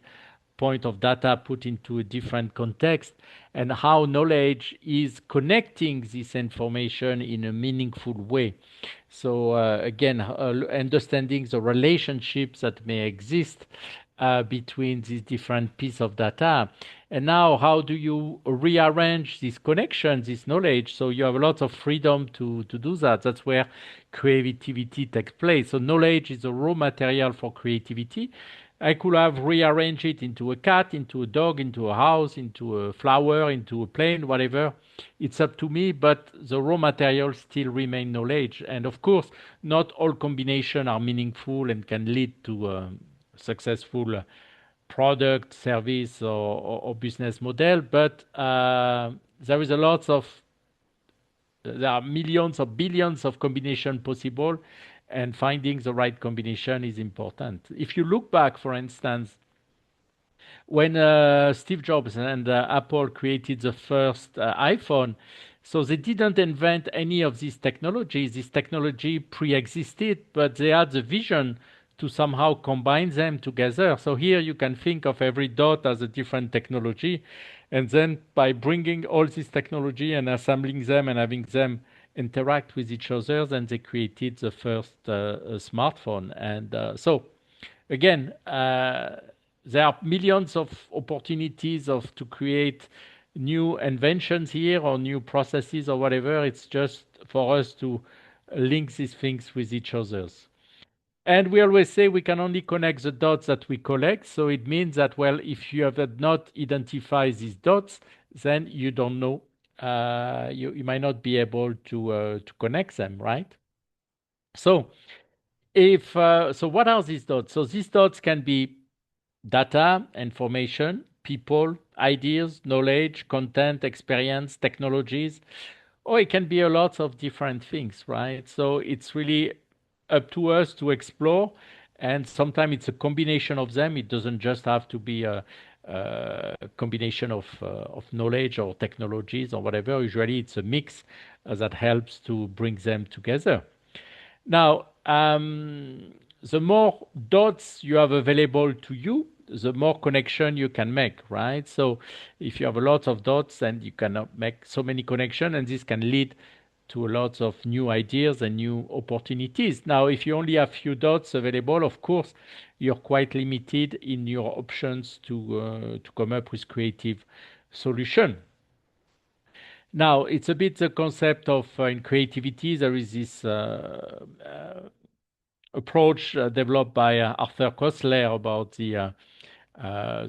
point of data put into a different context and how knowledge is connecting this information in a meaningful way. So again, understanding the relationships that may exist between these different pieces of data. And now, how do you rearrange these connections, this knowledge? So you have a lot of freedom to do that. That's where creativity takes place. So knowledge is a raw material for creativity. I could have rearranged it into a cat, into a dog, into a house, into a flower, into a plane, whatever. It's up to me, but the raw materials still remain knowledge. And of course, not all combinations are meaningful and can lead to a successful product, service, or business model. But there is a lot of there are millions or billions of combinations possible, and finding the right combination is important. If you look back, for instance, when Steve Jobs and Apple created the first iPhone, so they didn't invent any of these technologies. This technology pre-existed, but they had the vision to somehow combine them together. So here you can think of every dot as a different technology, and then by bringing all this technology and assembling them and having them interact with each other, then they created the first smartphone. And so again, there are millions of opportunities of to create new inventions here or new processes or whatever. It's just for us to link these things with each others. And we always say we can only connect the dots that we collect. So it means that, well, if you have not identified these dots, then you don't know. You might not be able to connect them, right? So if so, what are these dots? So these dots can be data, information, people, ideas, knowledge, content, experience, technologies, or it can be a lot of different things, right? So it's really up to us to explore, and sometimes it's a combination of them. It doesn't just have to be a combination of knowledge or technologies or whatever. Usually, it's a mix that helps to bring them together. Now, the more dots you have available to you, the more connection you can make, right? So if you have a lot of dots, then you cannot make so many connections, and this can lead to a lot of new ideas and new opportunities. Now, if you only have few dots available, of course, you're quite limited in your options to come up with creative solution. Now, it's a bit the concept of in creativity, there is this approach developed by Arthur Koestler about the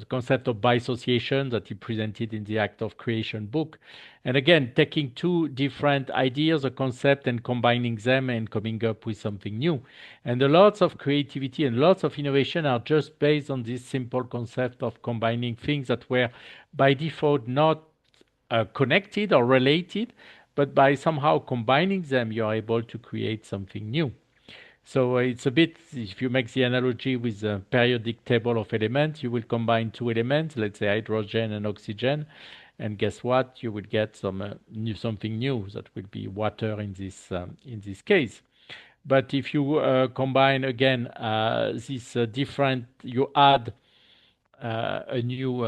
concept of bisociation that he presented in the Act of Creation book. And again, taking two different ideas, a concept, and combining them and coming up with something new. And a lots of creativity and lots of innovation are just based on this simple concept of combining things that were by default not connected or related, but by somehow combining them, you are able to create something new. So it's a bit, if you make the analogy with the periodic table of elements, you will combine two elements, let's say hydrogen and oxygen, and guess what? You will get something new that will be water in this case. But if you combine again this different, you add a new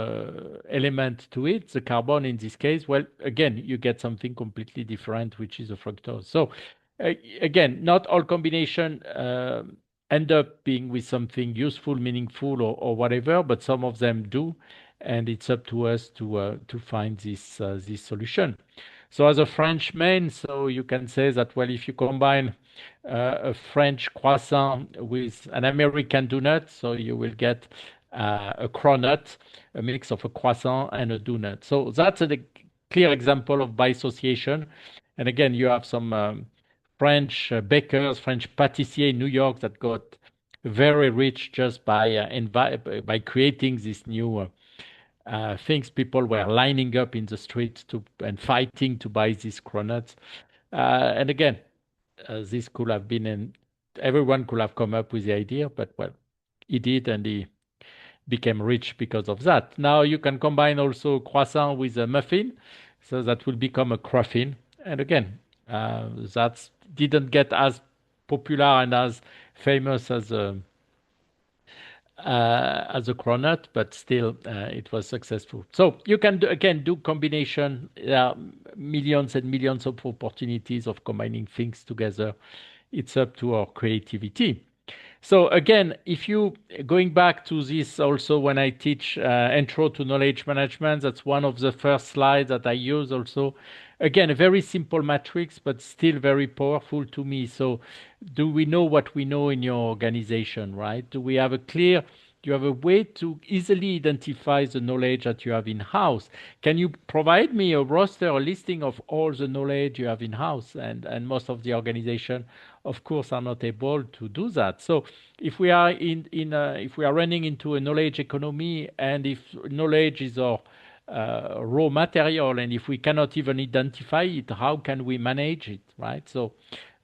element to it, the carbon in this case, well, again, you get something completely different, which is a fructose. So again, not all combination end up being with something useful, meaningful, or whatever, but some of them do, and it's up to us to find this solution. So as a Frenchman, so you can say that, well, if you combine a French croissant with an American donut, so you will get a cronut, a mix of a croissant and a donut. So that's a clear example of bisociation. And again, you have some French bakers, French pâtissiers in New York that got very rich just by creating these new things. People were lining up in the streets and fighting to buy these cronuts. And again, this could have been, everyone could have come up with the idea, but well, he did, and he became rich because of that. Now you can combine also croissant with a muffin, so that will become a cruffin. And again, that didn't get as popular and as famous as a cronut, but still it was successful. So you can again do combination. There are millions and millions of opportunities of combining things together. It's up to our creativity. So again, if you going back to this also when I teach intro to knowledge management, that's one of the first slides that I use also. Again, a very simple matrix, but still very powerful to me. So do we know what we know in your organization, right? Do we have a clear, you have a way to easily identify the knowledge that you have in-house. Can you provide me a roster, a listing of all the knowledge you have in-house? And most of the organization, of course, are not able to do that. So if we are if we are running into a knowledge economy, and if knowledge is our raw material, and if we cannot even identify it, how can we manage it, right? So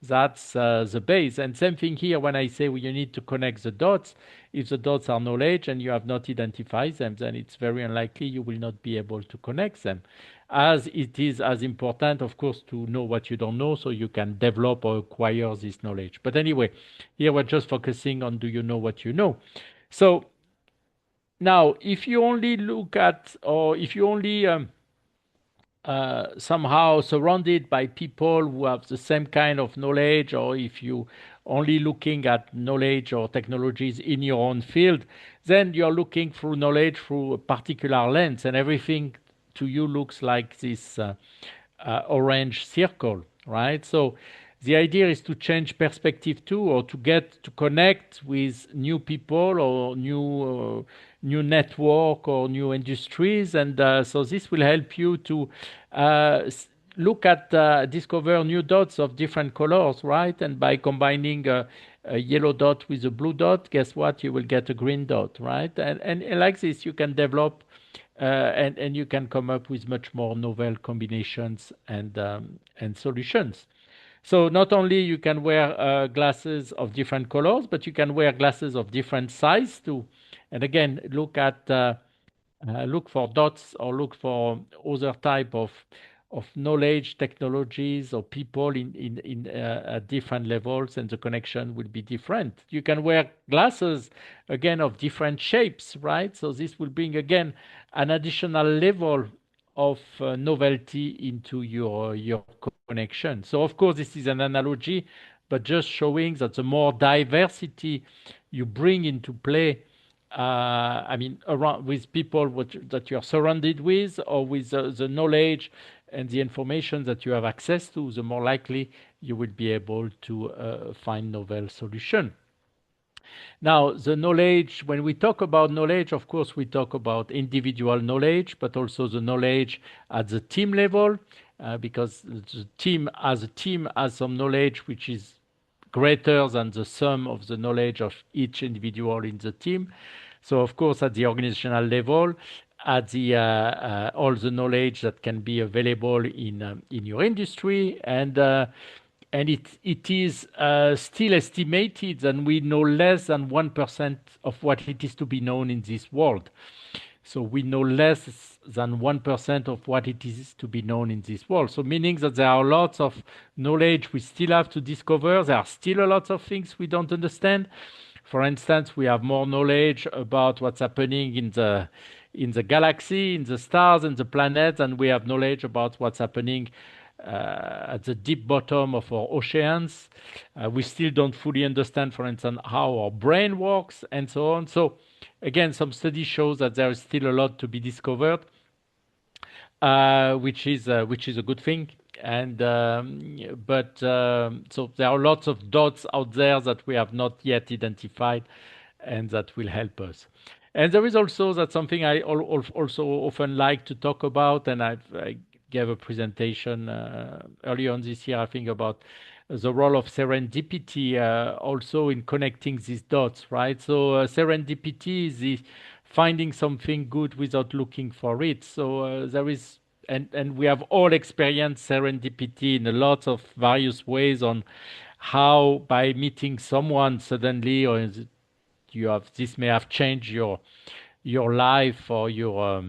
that's the base. And same thing here when I say you need to connect the dots. If the dots are knowledge and you have not identified them, then it's very unlikely you will not be able to connect them. As it is as important, of course, to know what you don't know so you can develop or acquire this knowledge. But anyway, here we're just focusing on do you know what you know? So now, if you only look at, or if you only somehow surrounded by people who have the same kind of knowledge, or if you only looking at knowledge or technologies in your own field, then you're looking through knowledge through a particular lens, and everything to you looks like this orange circle, right? So the idea is to change perspective too, or to get to connect with new people or new network or new industries, and so this will help you to uh, look at discover new dots of different colors, right? And by combining a yellow dot with a blue dot, guess what? You will get a green dot, right? And like this, you can develop and you can come up with much more novel combinations and solutions. So not only you can wear glasses of different colors, but you can wear glasses of different size too. And again, look for dots or look for other type of knowledge, technologies, or people in at different levels, and the connection will be different. You can wear glasses again of different shapes, right? So this will bring again an additional level of novelty into your connection. So of course this is an analogy, but just showing that the more diversity you bring into play, I mean, around with people that you are surrounded with, or with the knowledge and the information that you have access to, the more likely you will be able to find novel solution. Now, the knowledge, when we talk about knowledge, of course, we talk about individual knowledge, but also the knowledge at the team level, because the team as a team has some knowledge which is greater than the sum of the knowledge of each individual in the team. So, of course, at the organizational level, at the all the knowledge that can be available in your industry, and it is still estimated that we know less than 1% of what it is to be known in this world. So we know less than 1% of what it is to be known in this world. So meaning that there are lots of knowledge we still have to discover. There are still a lot of things we don't understand. For instance, we have more knowledge about what's happening in the galaxy, in the stars and the planets, and we have knowledge about what's happening at the deep bottom of our oceans. We still don't fully understand, for instance, how our brain works and so on. So again, some studies show that there is still a lot to be discovered, which is a good thing. And but so there are lots of dots out there that we have not yet identified, and that will help us. And there is also that something I also often like to talk about, and I gave a presentation earlier on this year, I think, about the role of serendipity also in connecting these dots, right? So serendipity is the finding something good without looking for it. So there is, and we have all experienced serendipity in a lot of various ways on how by meeting someone suddenly, or you have this may have changed your life, or your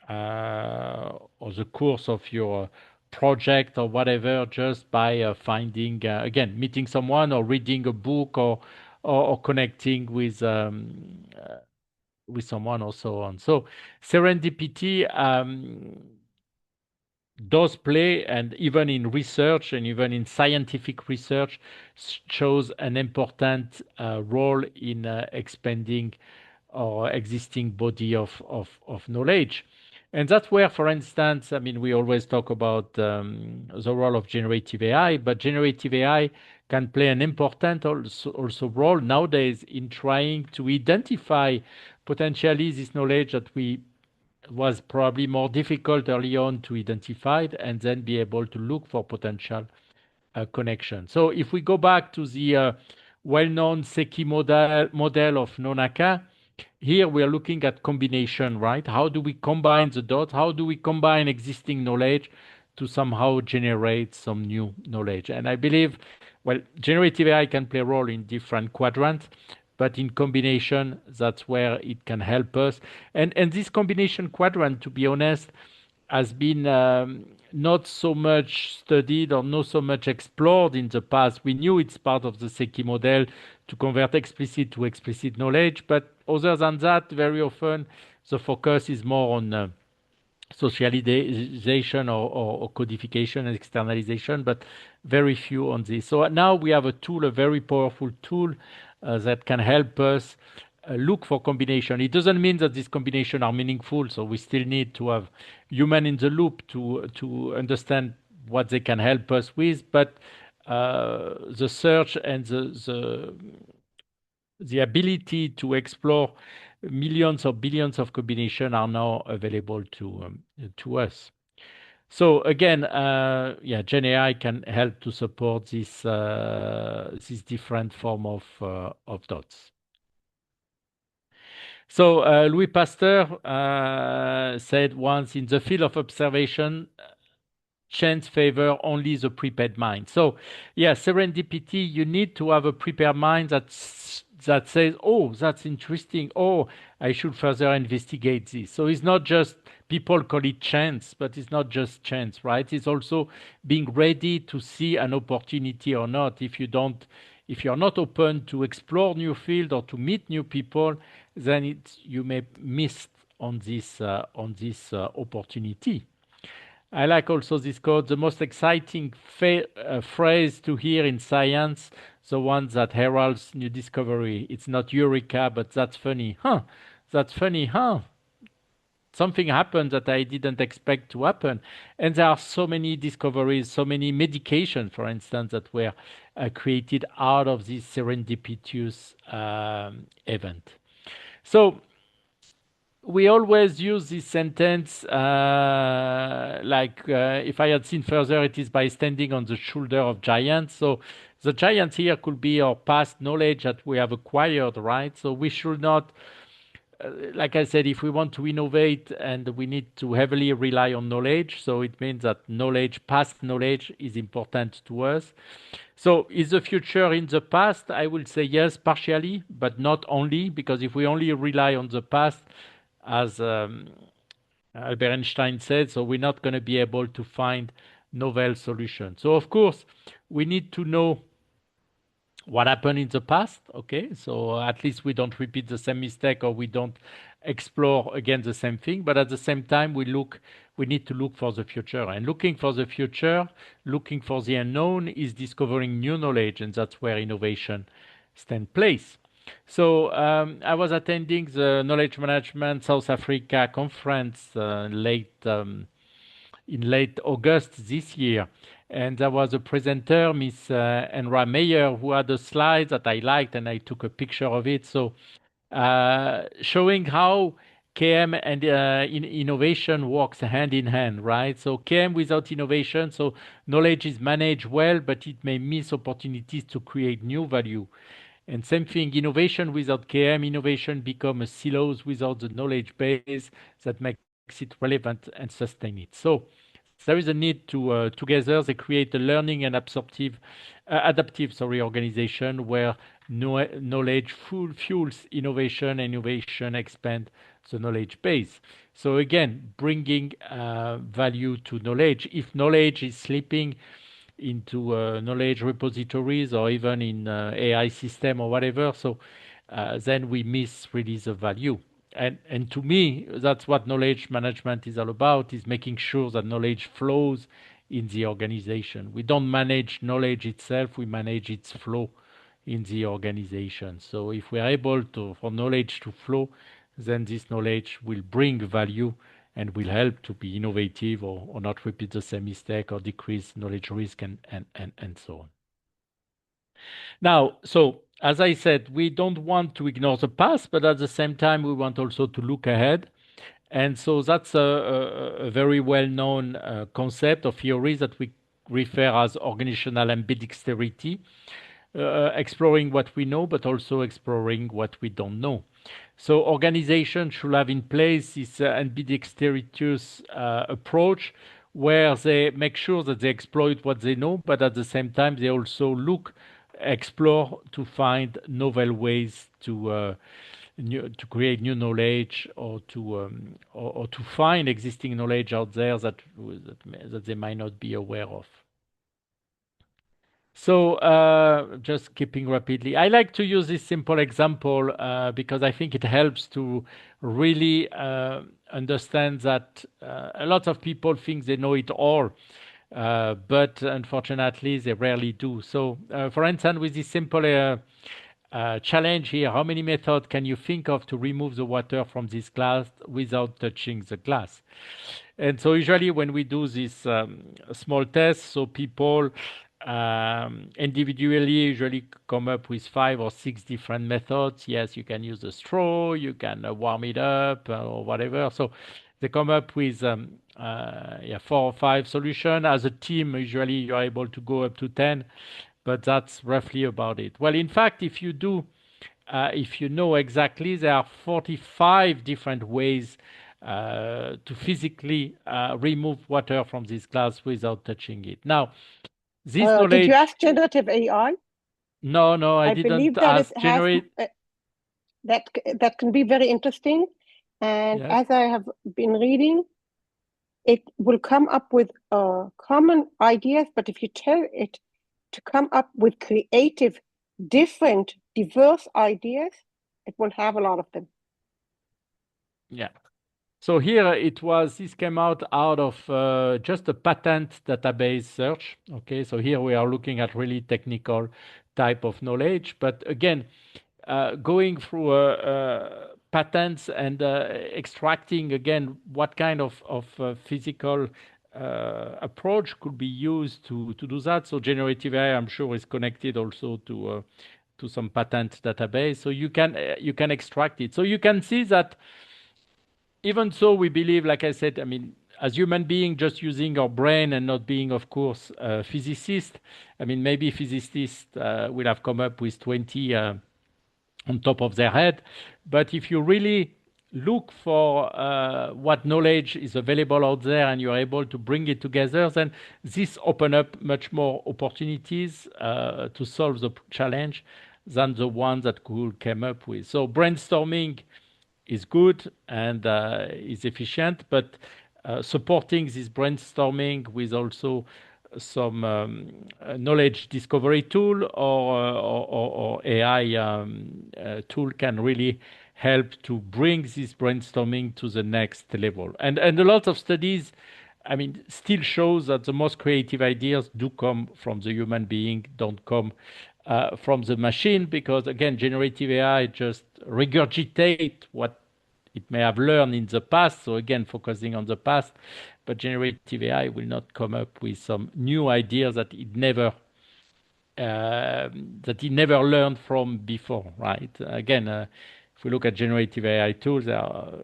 or the course of your project or whatever, just by finding again meeting someone or reading a book, or connecting with someone, or so on. So serendipity does play, and even in research and even in scientific research, shows an important role in expanding our existing body of knowledge. And that's where, for instance, I mean, we always talk about the role of generative AI, but generative AI can play an important also role nowadays in trying to identify potentially this knowledge that we was probably more difficult early on to identify and then be able to look for potential connection. So if we go back to the well-known Seki model of Nonaka, here we are looking at combination, right? How do we combine the dots? How do we combine existing knowledge to somehow generate some new knowledge? And I believe, well, generative AI can play a role in different quadrants, but in combination, that's where it can help us. And this combination quadrant, to be honest, has been not so much studied or not so much explored in the past. We knew it's part of the Seki model to convert explicit to explicit knowledge, but other than that, very often the focus is more on socialization or codification and externalization, but very few on this. So now we have a tool, a very powerful tool that can help us look for combination. It doesn't mean that these combinations are meaningful, so we still need to have human in the loop to understand what they can help us with. But the search and the ability to explore millions or billions of combinations are now available to us. So again, yeah, Gen AI can help to support this different form of dots. So Louis Pasteur said once, in the field of observation, chance favor only the prepared mind. So yeah, serendipity, you need to have a prepared mind that says, oh, that's interesting. Oh, I should further investigate this. So it's not just people call it chance, but it's not just chance, right? It's also being ready to see an opportunity or not. If you're not open to explore new field or to meet new people, then you may miss on this opportunity. I like also this quote, the most exciting phrase to hear in science, the one that heralds new discovery. It's not eureka, but that's funny. Huh? That's funny, huh? Something happened that I didn't expect to happen. And there are so many discoveries, so many medications, for instance, that were created out of this serendipitous event. So we always use this sentence if I had seen further, it is by standing on the shoulder of giants. So the giants here could be our past knowledge that we have acquired, right? So we should not, like I said, if we want to innovate and we need to heavily rely on knowledge, so it means that knowledge, past knowledge, is important to us. So is the future in the past? I will say yes, partially, but not only, because if we only rely on the past, as Albert Einstein said, so we're not going to be able to find novel solutions. So of course, we need to know what happened in the past. Okay, so at least we don't repeat the same mistake or we don't explore again the same thing. But at the same time, we need to look for the future. And looking for the future, looking for the unknown is discovering new knowledge, and that's where innovation stands place. So I was attending the Knowledge Management South Africa conference in late August this year. And there was a presenter, Miss Enra Meyer, who had a slide that I liked, and I took a picture of it. So showing how KM and innovation works hand in hand, right? So KM without innovation, so knowledge is managed well, but it may miss opportunities to create new value. And same thing, innovation without KM, innovation becomes silos without the knowledge base that makes it relevant and sustain it. So there is a need to together they create a learning and adaptive organization where knowledge fuels innovation, and innovation expand the knowledge base. So again, bringing value to knowledge. If knowledge is slipping into knowledge repositories or even in AI system or whatever, so then we miss really the value. And to me, that's what knowledge management is all about, is making sure that knowledge flows in the organization. We don't manage knowledge itself, we manage its flow in the organization. So if we are able for knowledge to flow, then this knowledge will bring value and will help to be innovative or not repeat the same mistake or decrease knowledge risk and so on. Now, so as I said, we don't want to ignore the past, but at the same time, we want also to look ahead. And so that's a very well-known concept of theory that we refer as organizational ambidexterity, exploring what we know, but also exploring what we don't know. So organization should have in place this ambidextrous approach where they make sure that they exploit what they know, but at the same time they also explore to find novel ways to create new knowledge or to find existing knowledge out there that they might not be aware of. So, just skipping rapidly, I like to use this simple example because I think it helps to really understand that a lot of people think they know it all, but unfortunately, they rarely do. So, for instance, with this simple challenge here, how many methods can you think of to remove the water from this glass without touching the glass? And so usually when we do this small test, so people individually usually come up with 5 or 6 different methods. Yes, you can use a straw, you can warm it up or whatever. So they come up with 4 or 5 solutions. As a team, usually you're able to go up to 10, but that's roughly about it. Well, in fact, if you know exactly, there are 45 different ways to physically remove water from this glass without touching it. Now, this Did you knowledge, ask generative AI? no, I I didn't believe that it ask has generate. that can be very interesting. And Yes. as I have been reading, it will come up with common ideas, but if you tell it to come up with creative, different, diverse ideas, it will have a lot of them. Yeah. So here this came out of just a patent database search. Okay, so here we are looking at really technical type of knowledge. But again, going through patents and extracting again what kind of physical approach could be used to do that. So generative AI, I'm sure, is connected also to some patent database. So you can extract it. So you can see that even so, we believe, like I said, I mean, as human beings, just using our brain and not being, of course, a physicist. I mean, maybe physicists will have come up with 20 on top of their head. But if you really look for what knowledge is available out there and you're able to bring it together, then this open up much more opportunities to solve the challenge than the one that Google came up with. So brainstorming is good and is efficient, but supporting this brainstorming with also some knowledge discovery tool or AI tool can really help to bring this brainstorming to the next level. And a lot of studies, I mean, still shows that the most creative ideas do come from the human being, don't come from the machine, because again, generative AI just regurgitate what it may have learned in the past. So again, focusing on the past, but generative AI will not come up with some new ideas that it never learned from before, right? Again, if we look at generative AI tools, they are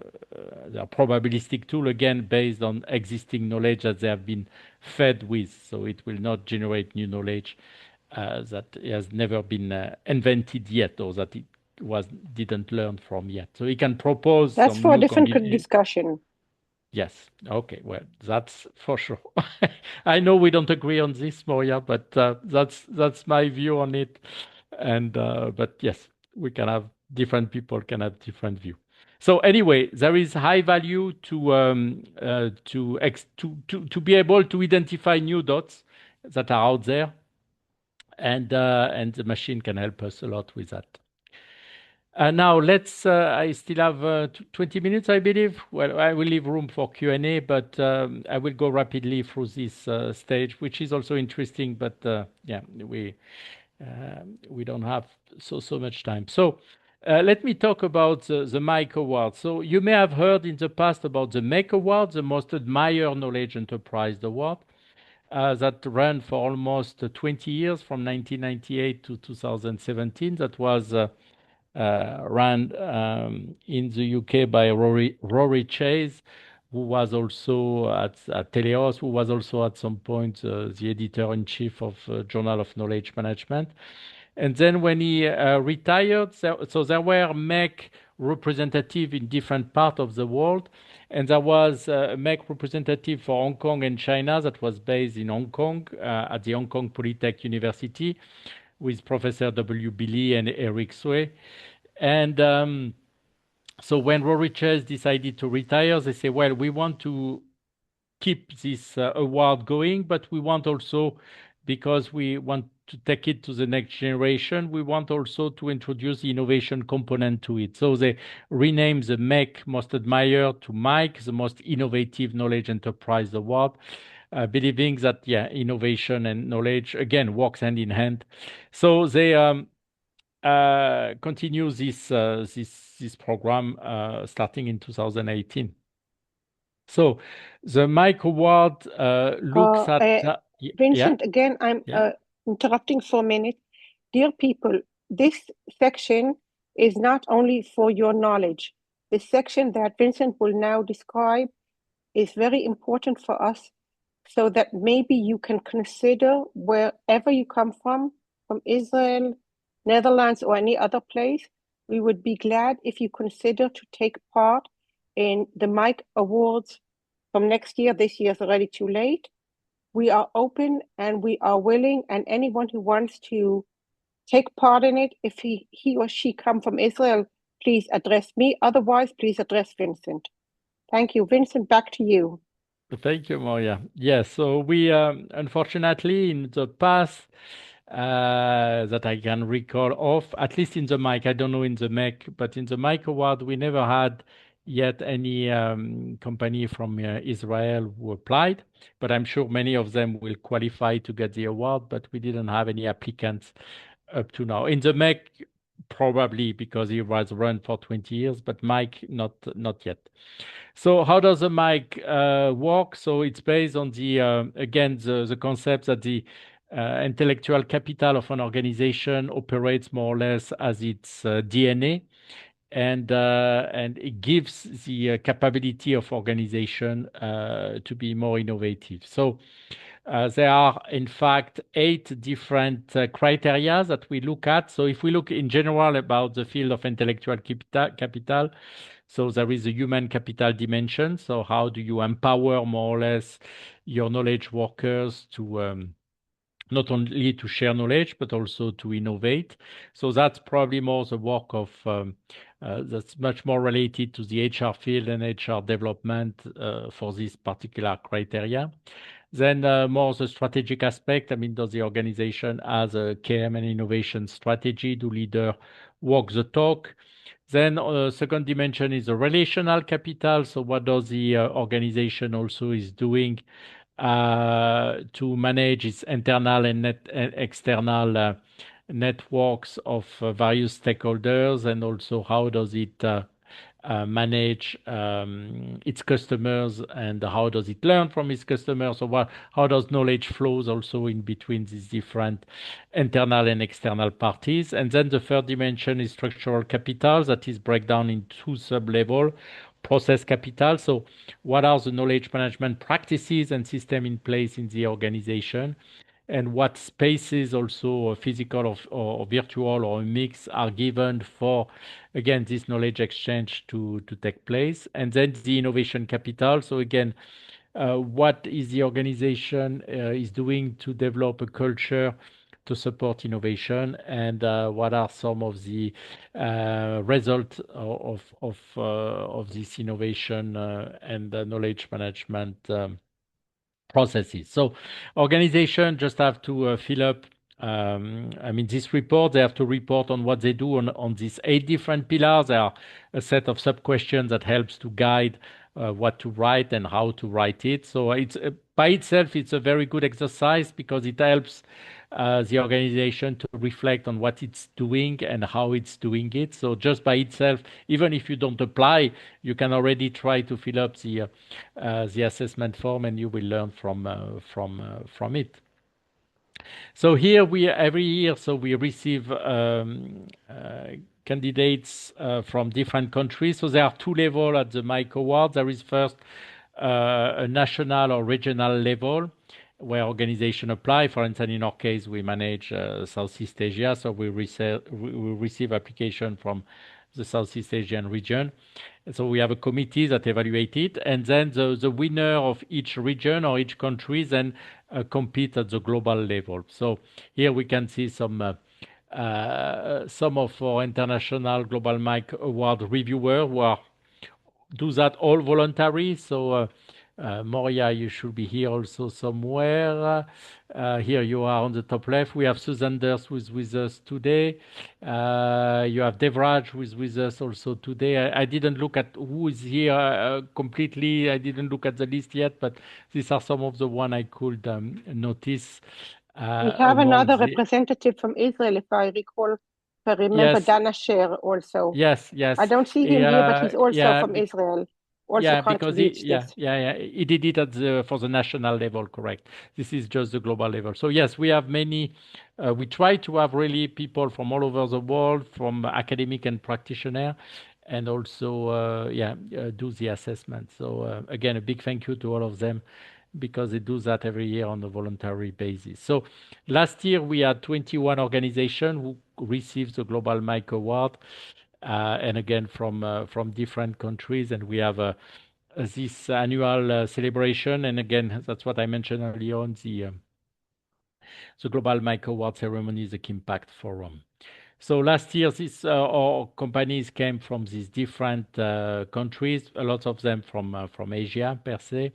probabilistic tool again based on existing knowledge that they have been fed with. So it will not generate new knowledge that has never been invented yet or that it was didn't learn from yet. So it can propose That's some for a new different combination. discussion. Yes. Okay. Well, that's for sure. I know we don't agree on this, Moria, but that's my view on it. And but yes, we can have different people can have different view. So anyway, there is high value to be able to identify new dots that are out there, and the machine can help us a lot with that. Now I still have 20 minutes, I believe. Well, I will leave room for Q&A, but I will go rapidly through this stage, which is also interesting. But yeah, we don't have so much time. So let me talk about the Mike Award. So you may have heard in the past about the Make Award, the Most Admired Knowledge Enterprise Award. that ran for almost 20 years from 1998 to 2017. That was ran in the UK by Rory Chase, who was also at Teleos, who was also at some point the editor-in-chief of Journal of Knowledge Management. And then when he retired, so there were MEC representative in different parts of the world. And there was a MEC representative for Hong Kong and China that was based in Hong Kong at the Hong Kong Polytech University with Professor W. Billy and Eric Sui. And so when Rory Chase decided to retire, they say, well, we want to keep this award going, but we want also, because we want to take it to the next generation, we want also to introduce the innovation component to it. So they renamed the MEC Most Admired to Mike, the Most Innovative Knowledge Enterprise Award, believing that, yeah, innovation and knowledge, again, works hand in hand. So they continue this program starting in 2018. So the Mike Award looks at yeah, Vincent, again, I'm yeah. interrupting for a minute. Dear people, this section is not only for your knowledge. The section that Vincent will now describe is very important for us, so that maybe you can consider, wherever you come from Israel, Netherlands, or any other place, we would be glad if you consider to take part in the Mike Awards from next year. This year is already too late. We are open and we are willing, and anyone who wants to take part in it, if he or she come from Israel, please address me. Otherwise, please address Vincent. Thank you. Vincent, back to you. Thank you, Maria. Yes, so we unfortunately in the past that I can recall of, at least in the mic, I don't know in the MEC, but in the mic award, we never had yet any company from Israel who applied, but I'm sure many of them will qualify to get the award, but we didn't have any applicants up to now. In the MEC, probably because he was run for 20 years, but Mike, not yet. So how does the mic work? So it's based on the again the concept that the intellectual capital of an organization operates more or less as its DNA, and it gives the capability of organization to be more innovative. So there are, in fact, 8 different criteria that we look at. So if we look in general about the field of intellectual capital, so there is a human capital dimension. So how do you empower more or less your knowledge workers to not only to share knowledge, but also to innovate. So that's probably more the work of that's much more related to the HR field and HR development for this particular criteria. Then more the strategic aspect. I mean, does the organization has a KM and innovation strategy? Do leader walk the talk? Then second dimension is the relational capital. So what does the organization also is doing to manage its internal and external networks of various stakeholders, and also how does it manage its customers, and how does it learn from its customers? So how does knowledge flows also in between these different internal and external parties? And then the third dimension is structural capital, that is breakdown in 2 sub-level. Process capital. So what are the knowledge management practices and system in place in the organization? And what spaces also physical or virtual or a mix are given for, again, this knowledge exchange to take place? And then the innovation capital. So again, what is the organization is doing to develop a culture to support innovation, and what are some of the results of this innovation and knowledge management processes. So organization just have to fill up I mean, this report, they have to report on what they do on these 8 different pillars. There are a set of sub-questions that helps to guide what to write and how to write it. So it's by itself, it's a very good exercise because it helps the organization to reflect on what it's doing and how it's doing it. So just by itself, even if you don't apply, you can already try to fill up the assessment form, and you will learn from it. So here we every year, so we receive candidates from different countries. So there are 2 levels at the Mike Award. There is first a national or regional level where organizations apply. For instance, in our case, we manage Southeast Asia, so we receive application from the Southeast Asian region. So we have a committee that evaluate it, and then the winner of each region or each country then compete at the global level. So here we can see some of our international Global Mike Award reviewer who are do that all voluntary. So, Moria, you should be here also somewhere. Here you are on the top left. We have Susan Durst who is with us today. You have Devraj who is with us also today. I didn't look at who is here completely. I didn't look at the list yet, but these are some of the one I could notice We have among another the. representative from Israel, if I recall. If I remember, Yes, Dana Sher also. yes, I yes. don't see him here, but he's also Yeah, from Israel, also yeah, because contributes this. he did it at the for the national level, correct. This is just the global level. So yes, we have many. We try to have really people from all over the world, from academic and practitioner, and also do the assessment. So again, a big thank you to all of them because they do that every year on a voluntary basis. So last year we had 21 organizations who received the Global Mike Award, and again from different countries, and we have this annual celebration. And again, that's what I mentioned earlier on the Global Mike Award ceremony is a Impact Forum. So last year, these our companies came from these different countries. A lot of them from Asia per se.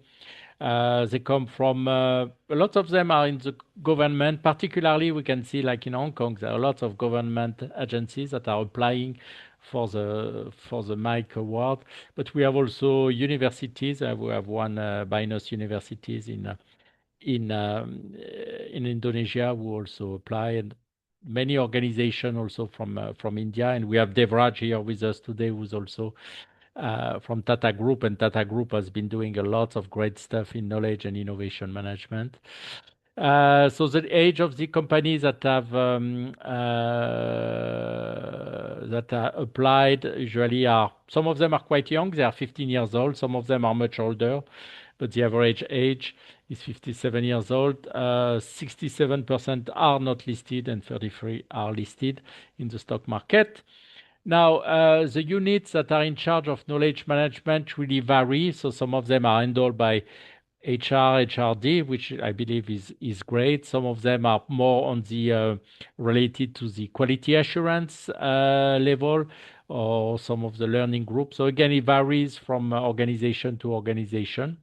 They come from a lot of them are in the government. Particularly, we can see like in Hong Kong, there are lots of government agencies that are applying for the Mike Award. But we have also universities. We have one Binus universities in Indonesia who also apply, and many organizations also from India. And we have Devraj here with us today, who's also from Tata Group, and Tata Group has been doing a lot of great stuff in knowledge and innovation management. So the age of the companies that are applied usually are some of them are quite young. They are 15 years old. Some of them are much older, but the average age is 57 years old. 67% are not listed, and 33 are listed in the stock market. Now, the units that are in charge of knowledge management really vary. So some of them are handled by HR, HRD, which I believe is great. Some of them are more on the related to the quality assurance level, or some of the learning groups. So again, it varies from organization to organization.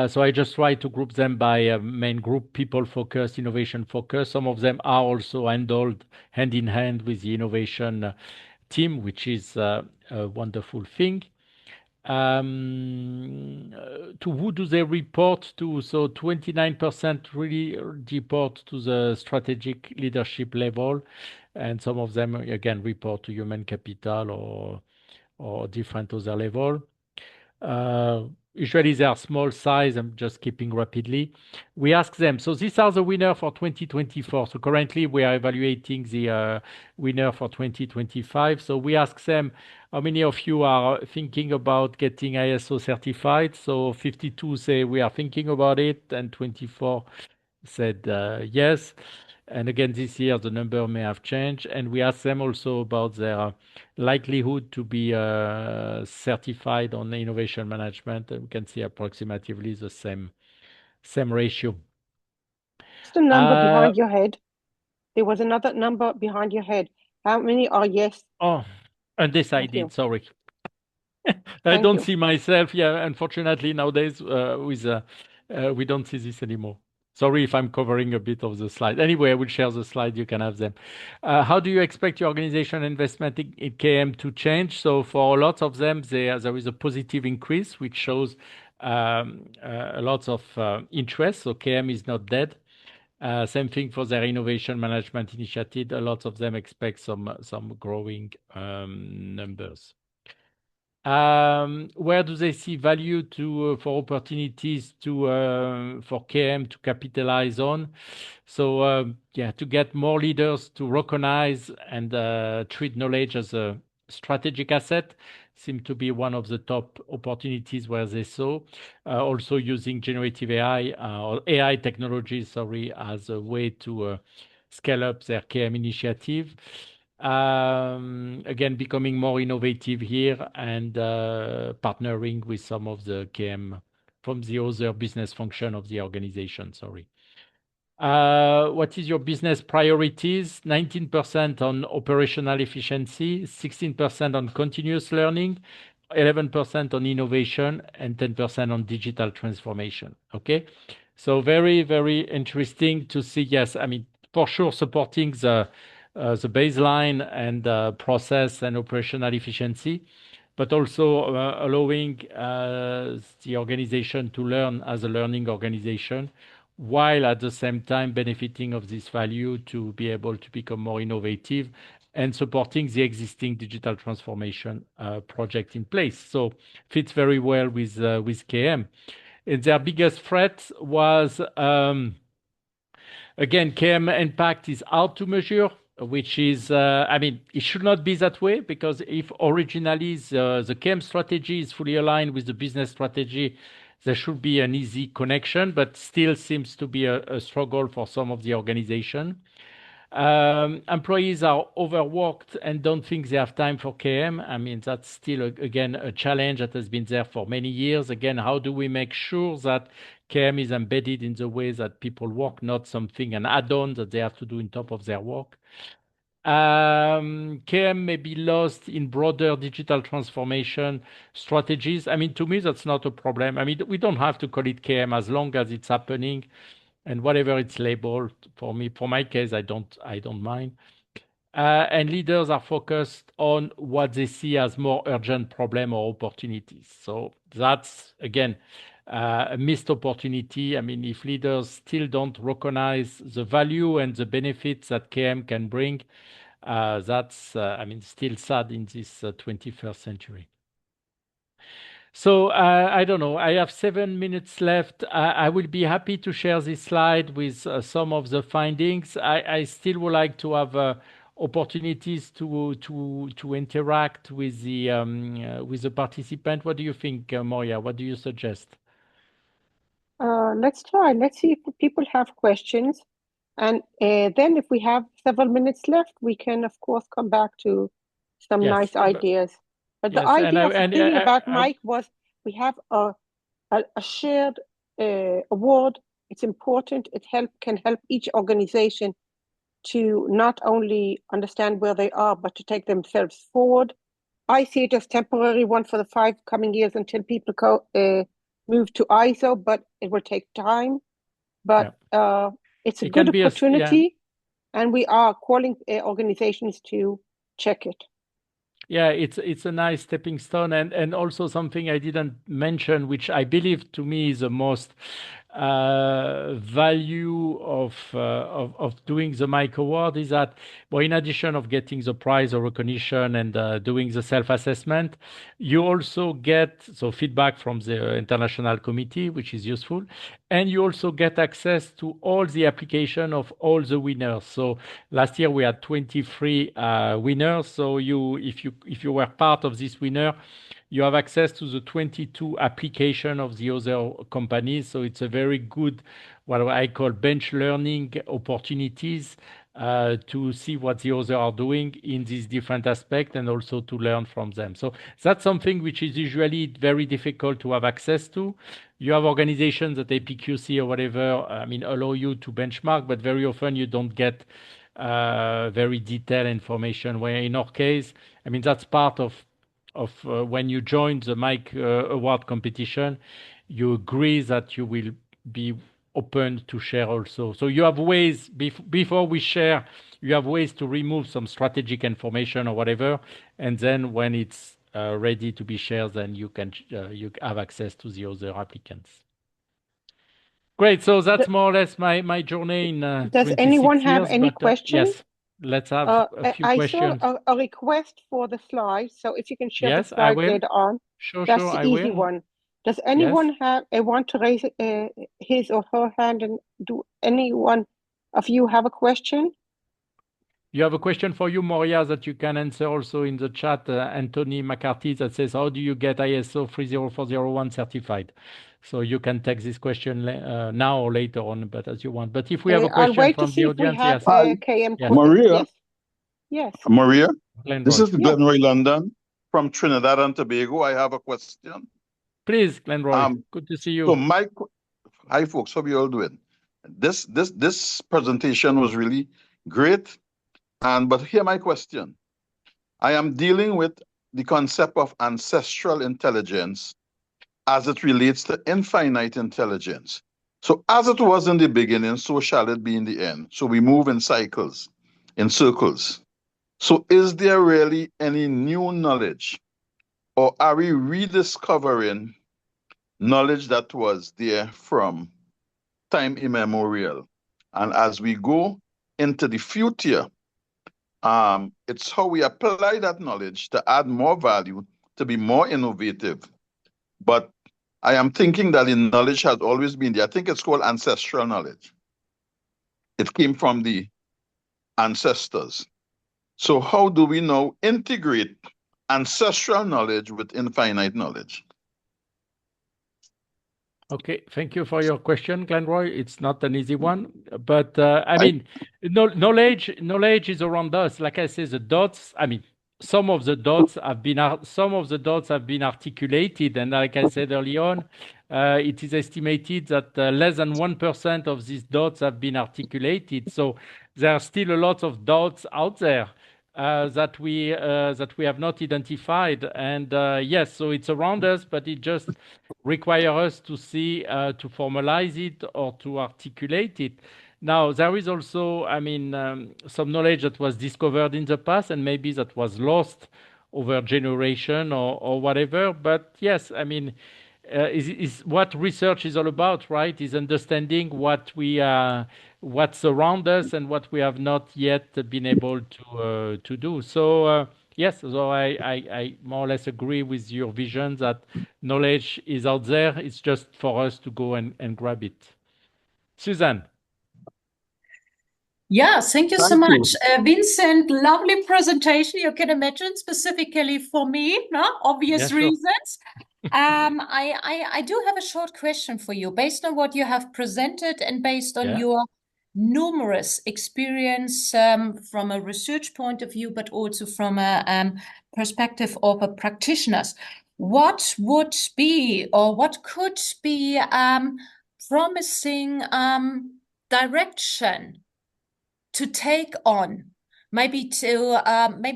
So I just try to group them by main group: people focused, innovation focused. Some of them are also handled hand in hand with the innovation team, which is a wonderful thing. To who do they report to? So 29% really report to the strategic leadership level, and some of them again report to human capital or different other level. Uh, Usually they are small size. I'm just keeping rapidly. We ask them. So these are the winner for 2024. So currently we are evaluating the winner for 2025. So we ask them, how many of you are thinking about getting ISO certified? So 52 say we are thinking about it, and 24 said yes. And again, this year the number may have changed. And we ask them also about their likelihood to be certified on innovation management. And we can see approximately the same ratio. Just a number Uh, behind your head. There was another number behind your head. How many are yes? oh, Thank you. undecided. Sorry, I Thank don't you. see myself. Yeah, unfortunately nowadays we don't see this anymore. Sorry if I'm covering a bit of the slide. Anyway, I will share the slide. You can have them. How do you expect your organization investment in KM to change? So for lots of them, there is a positive increase, which shows a lot of interest. So KM is not dead. Same thing for their innovation management initiative. A lot of them expect some growing numbers. Where do they see value for opportunities for KM to capitalize on? So yeah, to get more leaders to recognize and treat knowledge as a strategic asset seem to be one of the top opportunities where they saw. Also using generative AI or AI technology, sorry, as a way to scale up their KM initiative. Again, becoming more innovative here and partnering with some of the KM from the other business function of the organization. Sorry. What is your business priorities? 19% on operational efficiency, 16% on continuous learning, 11% on innovation, and 10% on digital transformation. Okay. So very, very interesting to see. Yes, I mean, for sure, supporting the baseline and process and operational efficiency, but also allowing the organization to learn as a learning organization, while at the same time benefiting of this value to be able to become more innovative and supporting the existing digital transformation project in place. So fits very well with KM. And their biggest threat was again, KM impact is hard to measure, which is, I mean, it should not be that way, because if originally the KM strategy is fully aligned with the business strategy, there should be an easy connection, but still seems to be a struggle for some of the organization. Employees are overworked and don't think they have time for KM. I mean, that's still, again, a challenge that has been there for many years. Again, how do we make sure that KM is embedded in the way that people work, not something, an add-on that they have to do on top of their work? KM may be lost in broader digital transformation strategies. I mean, to me, that's not a problem. I mean, we don't have to call it KM as long as it's happening and whatever it's labeled. For me, for my case, I don't mind. And leaders are focused on what they see as more urgent problem or opportunities. So that's, again, a missed opportunity. I mean, if leaders still don't recognize the value and the benefits that KM can bring, that's, I mean, still sad in this 21st century. So I don't know. I have 7 minutes left. I will be happy to share this slide with some of the findings. I still would like to have opportunities to interact with the participant. What do you think, Moria? What do you suggest? Let's try. Let's see if people have questions. And then if we have several minutes left, we can, of course, come back to some Yes. nice ideas. But the Yes, idea of thinking about Mike was we have a shared award. It's important. It can help each organization to not only understand where they are, but to take themselves forward. I see it as temporary one for the 5 coming years until people move to ISO, but it will take time. But it's a good opportunity, and we are calling organizations to check it. Yeah, it's a nice stepping stone, and also something I didn't mention, which I believe to me is the most value of doing the Mike Award is that, well, in addition of getting the prize or recognition and doing the self-assessment, you also get feedback from the international committee, which is useful, and you also get access to all the application of all the winners. So last year we had 23 winners. So if you were part of this winner, you have access to the 22 application of the other companies. So it's a very good, what I call bench learning opportunities to see what the others are doing in these different aspects and also to learn from them. So that's something which is usually very difficult to have access to. You have organizations that APQC or whatever, I mean, allow you to benchmark, but very often you don't get very detailed information. Where in our case, I mean, that's part of when you join the Mike Award competition, you agree that you will be open to share also. So you have ways, before we share, you have ways to remove some strategic information or whatever, and then when it's ready to be shared, then you have access to the other applicants. Great. So that's more or less my journey in Does anyone 26 have years. any But questions? yes, let's have a few I saw questions. a request for the slides, so if you can share the Yes, I slides will. later on, Sure, that's sure, the I easy will. one. Does Yes. anyone want to raise his or her hand, and do anyone of you have a question? You have a question for you, Moria, that you can answer also in the chat. Anthony McCarthy that says, how do you get ISO 30401 certified? So you can take this question now or later on, but as you want. But if we have a I'll question wait to from the see if we audience, have yes. Hi, KM. Yes. Maria. Yes. Yes. Maria, this Glenroy. is Glenroy London from Trinidad and Tobago. I have a question. Please, Glenroy. Good to see you. So hi folks, how you all doing? This presentation was really great. But here my question. I am dealing with the concept of ancestral intelligence as it relates to infinite intelligence. So as it was in the beginning, so shall it be in the end. So we move in cycles, in circles. So is there really any new knowledge, or are we rediscovering knowledge that was there from time immemorial? And as we go into the future, it's how we apply that knowledge to add more value, to be more innovative. But I am thinking that the knowledge has always been there. I think it's called ancestral knowledge. It came from the ancestors. So how do we now integrate ancestral knowledge with infinite knowledge? Okay, thank you for your question, Glenroy. It's not an easy one, but I mean, knowledge is around us. Like I said, the dots. I mean, some of the dots have been articulated, and like I said early on, it is estimated that less than 1% of these dots have been articulated. So there are still a lot of dots out there that we have not identified. And yes, so it's around us, but it just requires us to see to formalize it or to articulate it. Now there is also, I mean, some knowledge that was discovered in the past and maybe that was lost over generation or whatever. But yes, I mean, is what research is all about, right? Is understanding what's around us and what we have not yet been able to do. So yes, so I more or less agree with your vision that knowledge is out there. It's just for us to go and grab it. Suzanne. Yeah, thank you so much. Vincent, lovely presentation. You can imagine specifically for me, no? Obvious reasons. I do have a short question for you based on what you have presented and based on your numerous experience from a research point of view, but also from a perspective of a practitioners. What would be or what could be promising direction to take on, maybe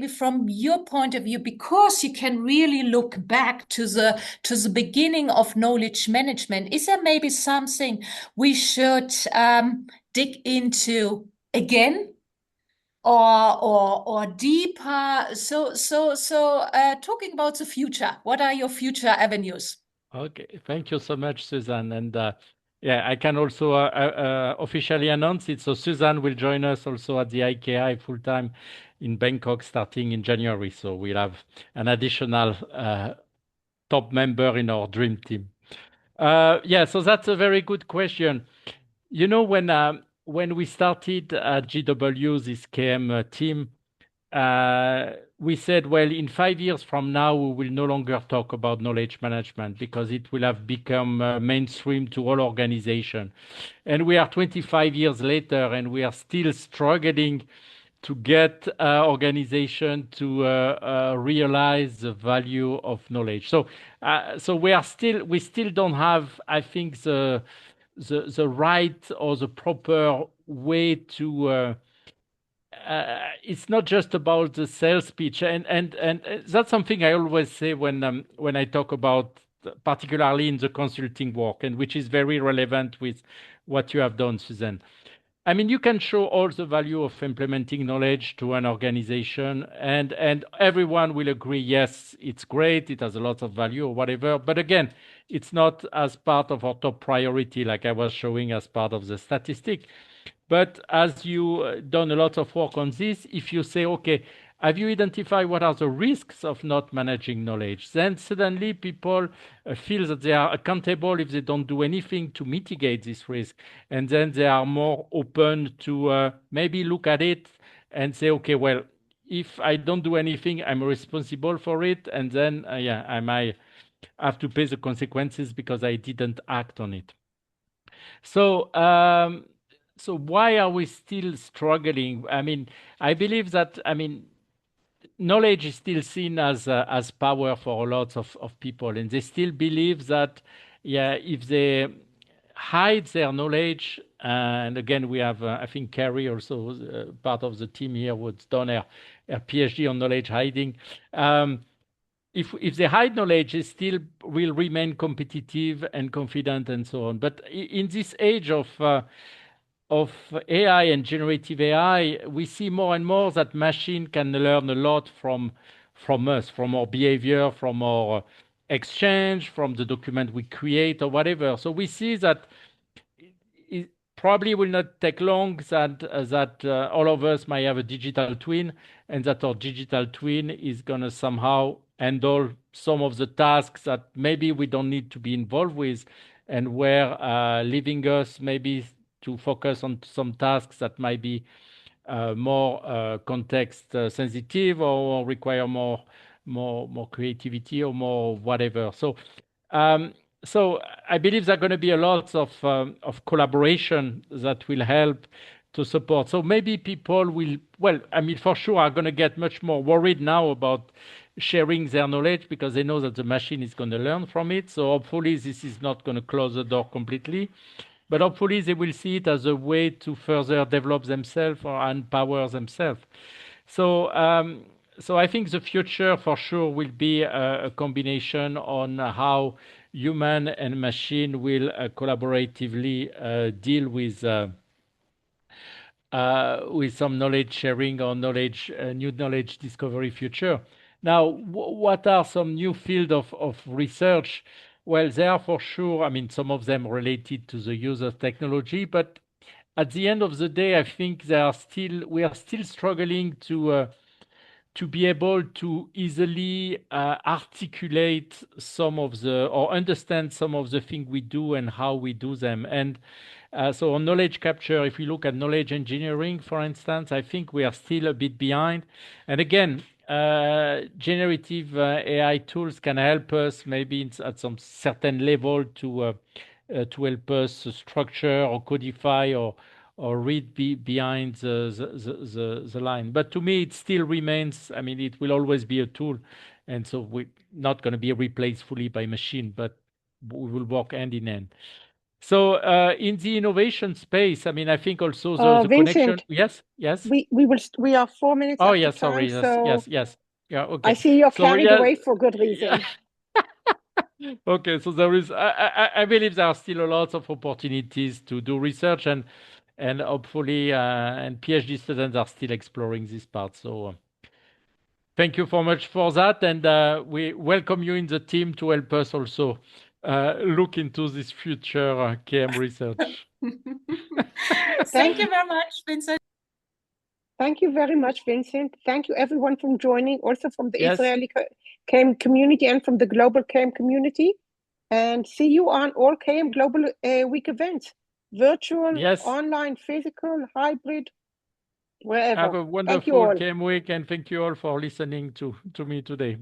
from your point of view, because you can really look back to the beginning of knowledge management? Is there maybe something we should dig into again, or deeper? So talking about the future, what are your future avenues? Okay, thank you so much, Suzanne. And yeah, I can also officially announce it. So Suzanne will join us also at the IKI full time in Bangkok starting in January. So we'll have an additional top member in our dream team. Yeah, so that's a very good question. You know, when we started at GW, this KM team, we said, well, in 5 years from now, we will no longer talk about knowledge management because it will have become mainstream to all organizations. And we are 25 years later, and we are still struggling to get organization to realize the value of knowledge. So, we still don't have, I think, the right or the proper way to. It's not just about the sales pitch, and that's something I always say when I talk about particularly in the consulting work, and which is very relevant with what you have done, Suzanne. I mean, you can show all the value of implementing knowledge to an organization, and everyone will agree, yes, it's great, it has a lot of value or whatever. But again, it's not as part of our top priority, like I was showing as part of the statistic. But as you done a lot of work on this, if you say, okay, have you identified what are the risks of not managing knowledge? Then suddenly people feel that they are accountable if they don't do anything to mitigate this risk. And then they are more open to maybe look at it and say, okay, well, if I don't do anything, I'm responsible for it. And then, yeah, I might have to pay the consequences because I didn't act on it. So, so why are we still struggling? I mean, I believe that, I mean, knowledge is still seen as power for lots of people, and they still believe that, yeah, if they hide their knowledge, and again, we have, I think Carrie also part of the team here who's done her PhD on knowledge hiding. If they hide knowledge, they still will remain competitive and confident and so on. But in this age of AI and generative AI, we see more and more that machine can learn a lot from us, from our behavior, from our exchange, from the document we create or whatever. So we see that it probably will not take long that all of us might have a digital twin, and that our digital twin is going to somehow handle some of the tasks that maybe we don't need to be involved with, and where leaving us maybe to focus on some tasks that might be more context sensitive or require more creativity or more whatever. So I believe there are going to be a lot of collaboration that will help to support. So maybe people will, well, I mean, for sure, are going to get much more worried now about sharing their knowledge because they know that the machine is going to learn from it. So hopefully this is not going to close the door completely. But hopefully they will see it as a way to further develop themselves or empower themselves. So, so I think the future for sure will be a combination on how human and machine will collaboratively deal with some knowledge sharing or knowledge new knowledge discovery future. Now, what are some new field of research? Well, there are for sure, I mean, some of them related to the use of technology, but at the end of the day, I think we are still struggling to be able to easily articulate some of or understand some of the things we do and how we do them. And so on knowledge capture, if we look at knowledge engineering, for instance, I think we are still a bit behind. And again, generative AI tools can help us maybe at some certain level to help us structure or codify or read behind the line. But to me, it still remains, I mean, it will always be a tool. And so we're not going to be replaced fully by machine, but we will work hand in hand. So in the innovation space, I mean, I think also the Vincent, connection. Yes. We are 4 minutes. Oh, after yes. time, Sorry. so Yes. Yeah. Okay. I see you're So carried away for good reason. Okay. So there is. I believe there are still a lot of opportunities to do research, and hopefully, and PhD students are still exploring this part. So. Thank you so much for that, and we welcome you in the team to help us also look into this future KM research. Thank you very much, Vincent. Thank you very much, Vincent. Thank you everyone for joining, also from the Yes. Israeli KM community and from the global KM community. And see you on all KM Global Week events, virtual, Yes. online, physical, hybrid, wherever. Have a wonderful KM week, and thank you all for listening to me today.